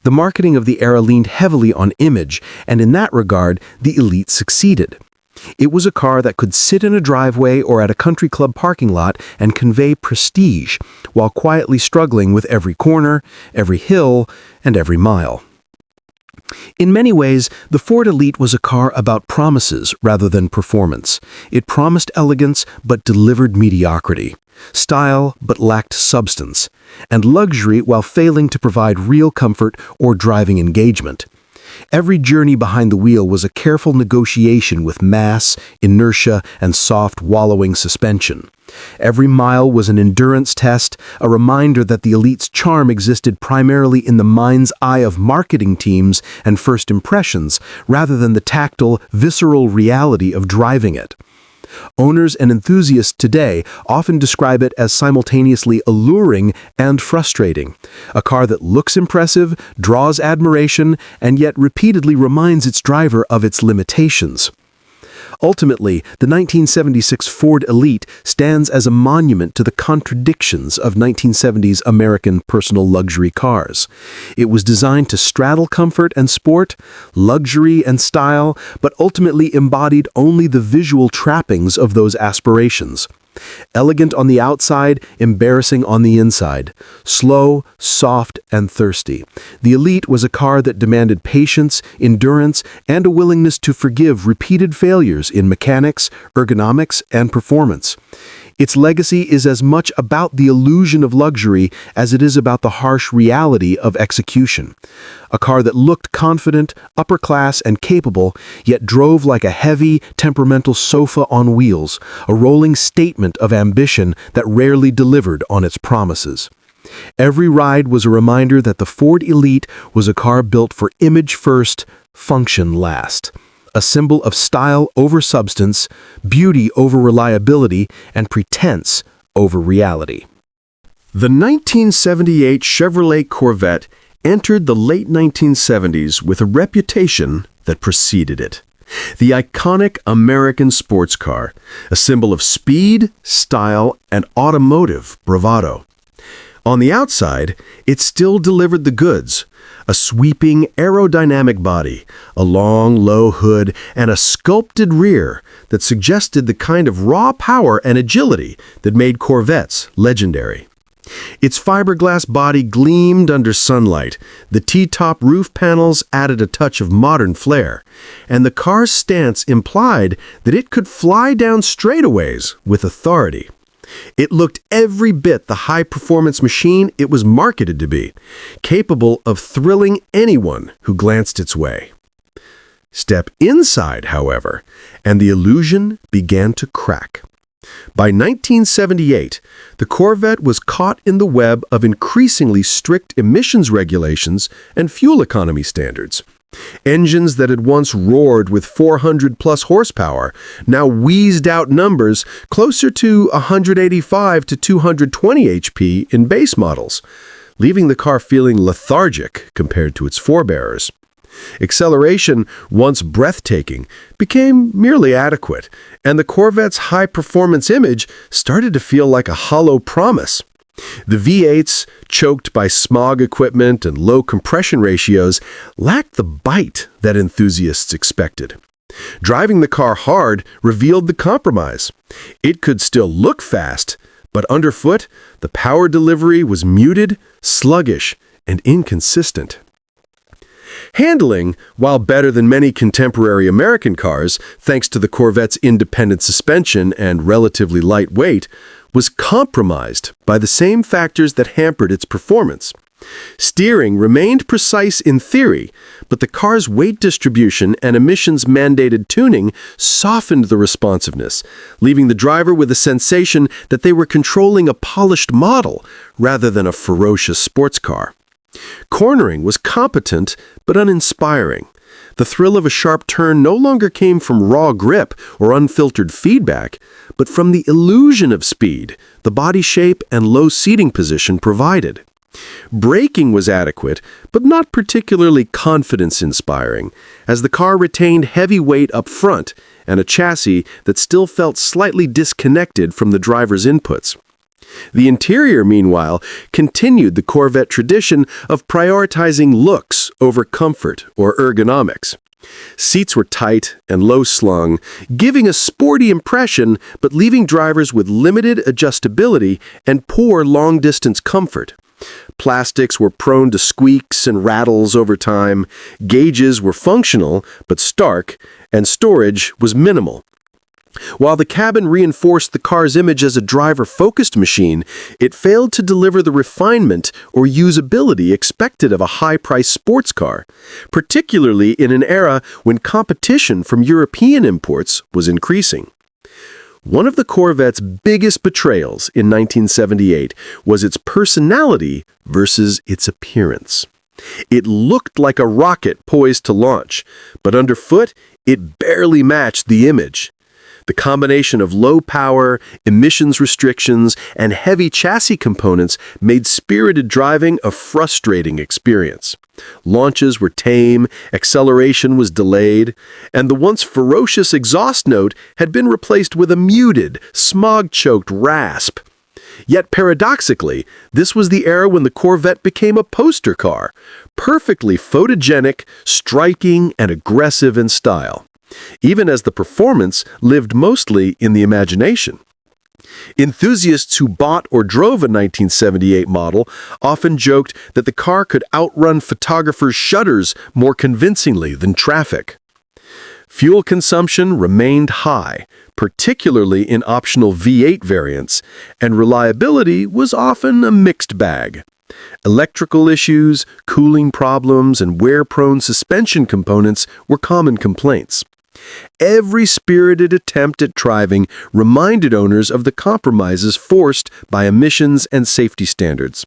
The marketing of the era leaned heavily on image, and in that regard, the Elite succeeded. It was a car that could sit in a driveway or at a country club parking lot and convey prestige, while quietly struggling with every corner, every hill, and every mile. In many ways, the Ford Elite was a car about promises rather than performance. It promised elegance but delivered mediocrity, style but lacked substance, and luxury while failing to provide real comfort or driving engagement. Every journey behind the wheel was a careful negotiation with mass, inertia, and soft, wallowing suspension. Every mile was an endurance test, a reminder that the Elite's charm existed primarily in the mind's eye of marketing teams and first impressions, rather than the tactile, visceral reality of driving it. Owners and enthusiasts today often describe it as simultaneously alluring and frustrating. A car that looks impressive, draws admiration, and yet repeatedly reminds its driver of its limitations. Ultimately, the 1976 Ford Elite stands as a monument to the contradictions of 1970s American personal luxury cars. It was designed to straddle comfort and sport, luxury and style, but ultimately embodied only the visual trappings of those aspirations. Elegant on the outside, embarrassing on the inside. Slow, soft, and thirsty. The Elite was a car that demanded patience, endurance, and a willingness to forgive repeated failures in mechanics, ergonomics, and performance. Its legacy is as much about the illusion of luxury as it is about the harsh reality of execution. A car that looked confident, upper class, and capable, yet drove like a heavy, temperamental sofa on wheels, a rolling statement of ambition that rarely delivered on its promises. Every ride was a reminder that the Ford Elite was a car built for image first, function last. A symbol of style over substance, beauty over reliability, and pretense over reality. The 1978 Chevrolet Corvette entered the late 1970s with a reputation that preceded it. The iconic American sports car, a symbol of speed, style, and automotive bravado. On the outside, it still delivered the goods. A sweeping aerodynamic body, a long, low hood, and a sculpted rear that suggested the kind of raw power and agility that made Corvettes legendary. Its fiberglass body gleamed under sunlight, the T-top roof panels added a touch of modern flair, and the car's stance implied that it could fly down straightaways with authority. It looked every bit the high-performance machine it was marketed to be, capable of thrilling anyone who glanced its way. Step inside, however, and the illusion began to crack. By 1978, the Corvette was caught in the web of increasingly strict emissions regulations and fuel economy standards. Engines that had once roared with 400-plus horsepower now wheezed out numbers closer to 185 to 220 HP in base models. leaving the car feeling lethargic compared to its forebearers. Acceleration, once breathtaking, became merely adequate, and the Corvette's high-performance image started to feel like a hollow promise. The V8s, choked by smog equipment and low compression ratios, lacked the bite that enthusiasts expected. Driving the car hard revealed the compromise. It could still look fast, but underfoot, the power delivery was muted, sluggish, and inconsistent. Handling, while better than many contemporary American cars, thanks to the Corvette's independent suspension and relatively light weight, was compromised by the same factors that hampered its performance. Steering remained precise in theory, but the car's weight distribution and emissions-mandated tuning softened the responsiveness, leaving the driver with a sensation that they were controlling a polished model rather than a ferocious sports car. Cornering was competent but uninspiring. The thrill of a sharp turn no longer came from raw grip or unfiltered feedback, but from the illusion of speed the body shape and low seating position provided. Braking was adequate, but not particularly confidence-inspiring, as the car retained heavy weight up front and a chassis that still felt slightly disconnected from the driver's inputs. The interior, meanwhile, continued the Corvette tradition of prioritizing looks over comfort or ergonomics. Seats were tight and low-slung, giving a sporty impression but leaving drivers with limited adjustability and poor long-distance comfort. Plastics were prone to squeaks and rattles over time, gauges were functional but stark, and storage was minimal. While the cabin reinforced the car's image as a driver-focused machine, it failed to deliver the refinement or usability expected of a high-priced sports car, particularly in an era when competition from European imports was increasing. One of the Corvette's biggest betrayals in 1978 was its personality versus its appearance. It looked like a rocket poised to launch, but underfoot, it barely matched the image. The combination of low power, emissions restrictions, and heavy chassis components made spirited driving a frustrating experience. Launches were tame, acceleration was delayed, and the once ferocious exhaust note had been replaced with a muted, smog-choked rasp. Yet paradoxically, this was the era when the Corvette became a poster car, perfectly photogenic, striking, and aggressive in style, even as the performance lived mostly in the imagination. Enthusiasts who bought or drove a 1978 model often joked that the car could outrun photographers' shutters more convincingly than traffic. Fuel consumption remained high, particularly in optional V8 variants, and reliability was often a mixed bag. Electrical issues, cooling problems, and wear-prone suspension components were common complaints. Every spirited attempt at driving reminded owners of the compromises forced by emissions and safety standards,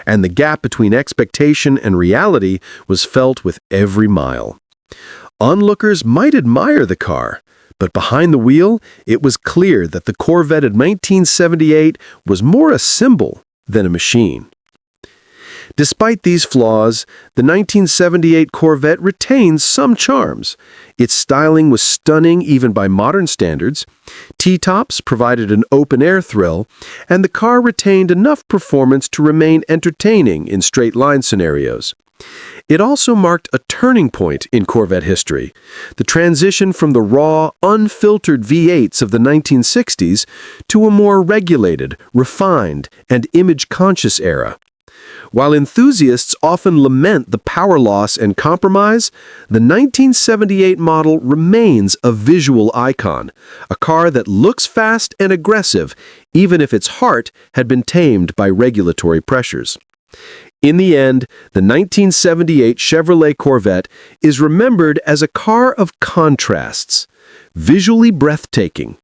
and the gap between expectation and reality was felt with every mile. Onlookers might admire the car, but behind the wheel, it was clear that the Corvette of 1978 was more a symbol than a machine. Despite these flaws, the 1978 Corvette retains some charms. Its styling was stunning even by modern standards, T-tops provided an open-air thrill, and the car retained enough performance to remain entertaining in straight-line scenarios. It also marked a turning point in Corvette history, the transition from the raw, unfiltered V8s of the 1960s to a more regulated, refined, and image-conscious era. While enthusiasts often lament the power loss and compromise, the 1978 model remains a visual icon, a car that looks fast and aggressive, even if its heart had been tamed by regulatory pressures. In the end, the 1978 Chevrolet Corvette is remembered as a car of contrasts, visually breathtaking,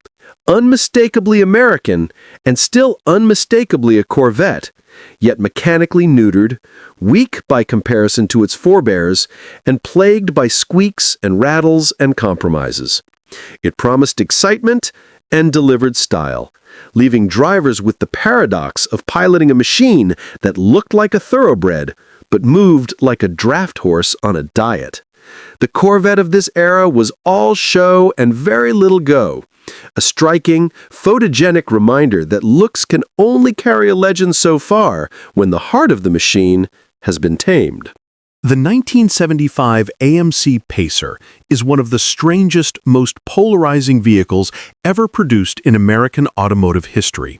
unmistakably American, and still unmistakably a Corvette, yet mechanically neutered, weak by comparison to its forebears, and plagued by squeaks and rattles and compromises. It promised excitement and delivered style, leaving drivers with the paradox of piloting a machine that looked like a thoroughbred, but moved like a draft horse on a diet. The Corvette of this era was all show and very little go, a striking, photogenic reminder that looks can only carry a legend so far when the heart of the machine has been tamed. The 1975 AMC Pacer is one of the strangest, most polarizing vehicles ever produced in American automotive history.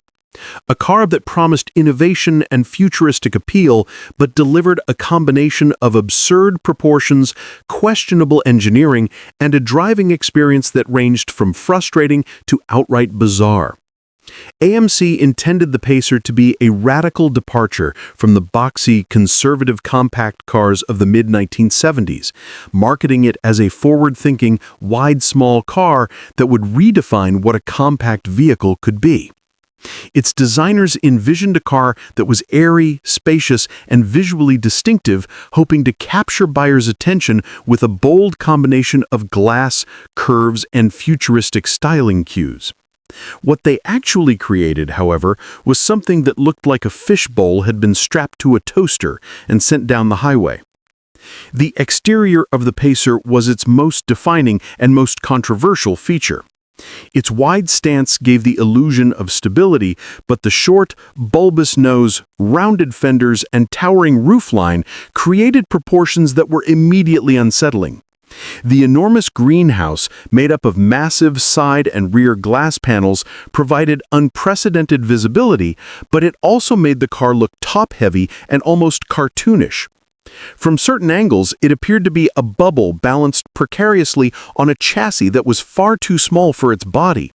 A car that promised innovation and futuristic appeal, but delivered a combination of absurd proportions, questionable engineering, and a driving experience that ranged from frustrating to outright bizarre. AMC intended the Pacer to be a radical departure from the boxy, conservative compact cars of the mid-1970s, marketing it as a forward-thinking, wide, small car that would redefine what a compact vehicle could be. Its designers envisioned a car that was airy, spacious, and visually distinctive, hoping to capture buyers' attention with a bold combination of glass, curves, and futuristic styling cues. What they actually created, however, was something that looked like a fishbowl had been strapped to a toaster and sent down the highway. The exterior of the Pacer was its most defining and most controversial feature. Its wide stance gave the illusion of stability, but the short, bulbous nose, rounded fenders, and towering roofline created proportions that were immediately unsettling. The enormous greenhouse, made up of massive side and rear glass panels, provided unprecedented visibility, but it also made the car look top-heavy and almost cartoonish. From certain angles, it appeared to be a bubble balanced precariously on a chassis that was far too small for its body.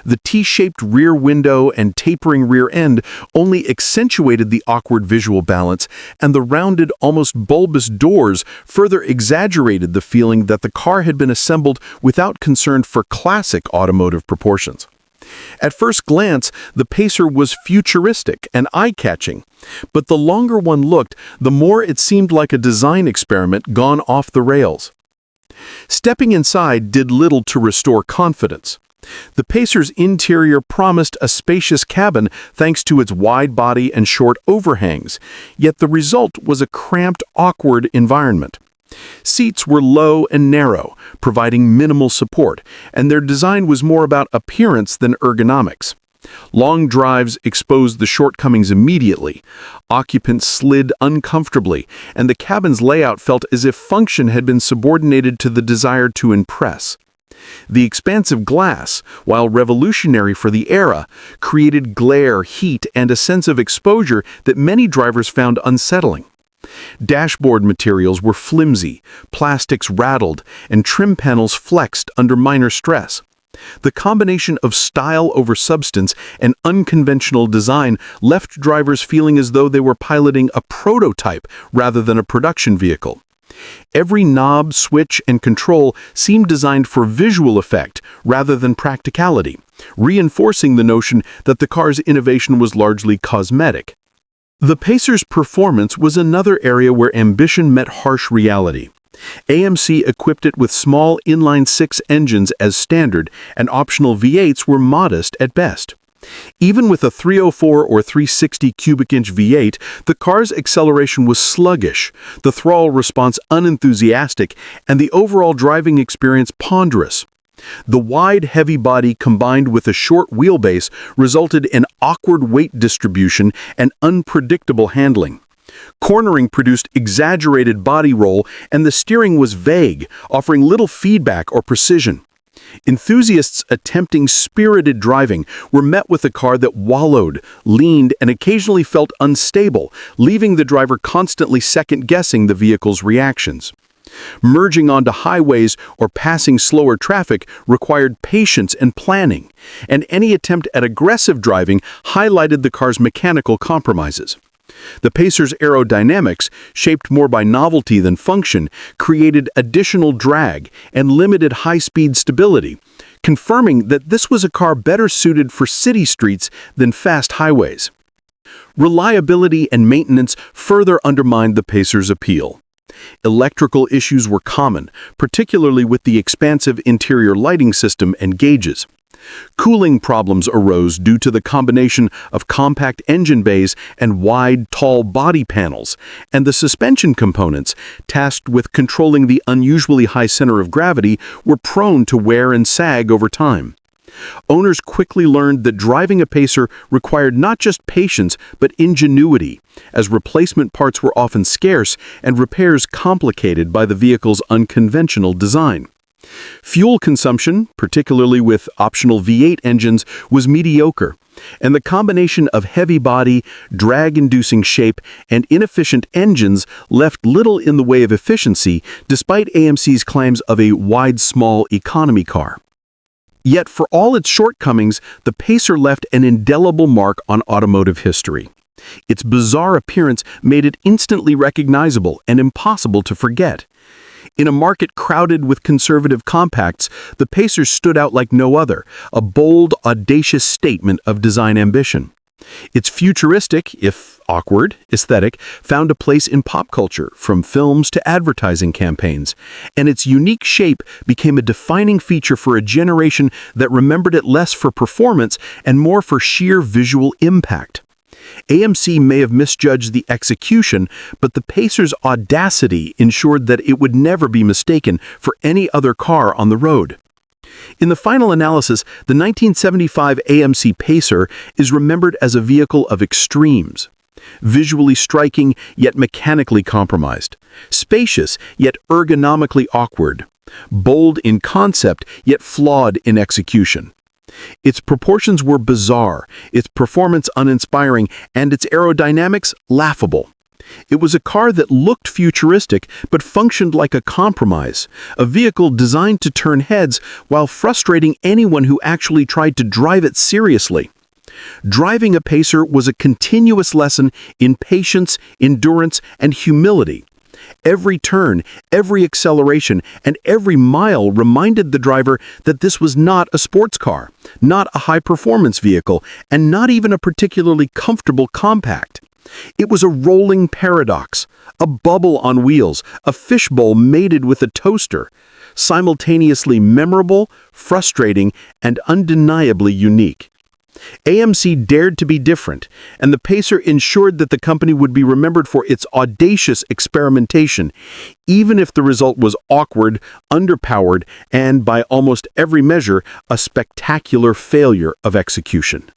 The T-shaped rear window and tapering rear end only accentuated the awkward visual balance, and the rounded, almost bulbous doors further exaggerated the feeling that the car had been assembled without concern for classic automotive proportions. At first glance, the Pacer was futuristic and eye-catching, but the longer one looked, the more it seemed like a design experiment gone off the rails. Stepping inside did little to restore confidence. The Pacer's interior promised a spacious cabin thanks to its wide body and short overhangs, yet the result was a cramped, awkward environment. Seats were low and narrow, providing minimal support, and their design was more about appearance than ergonomics. Long drives exposed the shortcomings immediately. Occupants slid uncomfortably, and the cabin's layout felt as if function had been subordinated to the desire to impress. The expansive glass, while revolutionary for the era, created glare, heat, and a sense of exposure that many drivers found unsettling. Dashboard materials were flimsy, plastics rattled, and trim panels flexed under minor stress. The combination of style over substance and unconventional design left drivers feeling as though they were piloting a prototype rather than a production vehicle. Every knob, switch, and control seemed designed for visual effect rather than practicality, reinforcing the notion that the car's innovation was largely cosmetic. The Pacer's performance was another area where ambition met harsh reality. AMC equipped it with small inline-six engines as standard, and optional V8s were modest at best. Even with a 304 or 360 cubic-inch V8, the car's acceleration was sluggish, the throttle response unenthusiastic, and the overall driving experience ponderous. The wide, heavy body combined with a short wheelbase resulted in awkward weight distribution and unpredictable handling. Cornering produced exaggerated body roll, and the steering was vague, offering little feedback or precision. Enthusiasts attempting spirited driving were met with a car that wallowed, leaned, and occasionally felt unstable, leaving the driver constantly second-guessing the vehicle's reactions. Merging onto highways or passing slower traffic required patience and planning, and any attempt at aggressive driving highlighted the car's mechanical compromises. The Pacer's aerodynamics, shaped more by novelty than function, created additional drag and limited high-speed stability, confirming that this was a car better suited for city streets than fast highways. Reliability and maintenance further undermined the Pacer's appeal. Electrical issues were common, particularly with the expansive interior lighting system and gauges. Cooling problems arose due to the combination of compact engine bays and wide, tall body panels, and the suspension components, tasked with controlling the unusually high center of gravity, were prone to wear and sag over time. Owners quickly learned that driving a Pacer required not just patience but ingenuity, as replacement parts were often scarce and repairs complicated by the vehicle's unconventional design. Fuel consumption, particularly with optional V8 engines, was mediocre, and the combination of heavy body, drag-inducing shape, and inefficient engines left little in the way of efficiency, despite AMC's claims of a wide, small economy car. Yet for all its shortcomings, the Pacer left an indelible mark on automotive history. Its bizarre appearance made it instantly recognizable and impossible to forget. In a market crowded with conservative compacts, the Pacer stood out like no other, a bold, audacious statement of design ambition. Its futuristic, if awkward, aesthetic found a place in pop culture, from films to advertising campaigns, and its unique shape became a defining feature for a generation that remembered it less for performance and more for sheer visual impact. AMC may have misjudged the execution, but the Pacer's audacity ensured that it would never be mistaken for any other car on the road. In the final analysis, the 1975 AMC Pacer is remembered as a vehicle of extremes. Visually striking, yet mechanically compromised. Spacious, yet ergonomically awkward. Bold in concept, yet flawed in execution. Its proportions were bizarre, its performance uninspiring, and its aerodynamics laughable. It was a car that looked futuristic but functioned like a compromise, a vehicle designed to turn heads while frustrating anyone who actually tried to drive it seriously. Driving a Pacer was a continuous lesson in patience, endurance, and humility. Every turn, every acceleration, and every mile reminded the driver that this was not a sports car, not a high-performance vehicle, and not even a particularly comfortable compact. It was a rolling paradox, a bubble on wheels, a fishbowl mated with a toaster, simultaneously memorable, frustrating, and undeniably unique. AMC dared to be different, and the Pacer ensured that the company would be remembered for its audacious experimentation, even if the result was awkward, underpowered, and, by almost every measure, a spectacular failure of execution.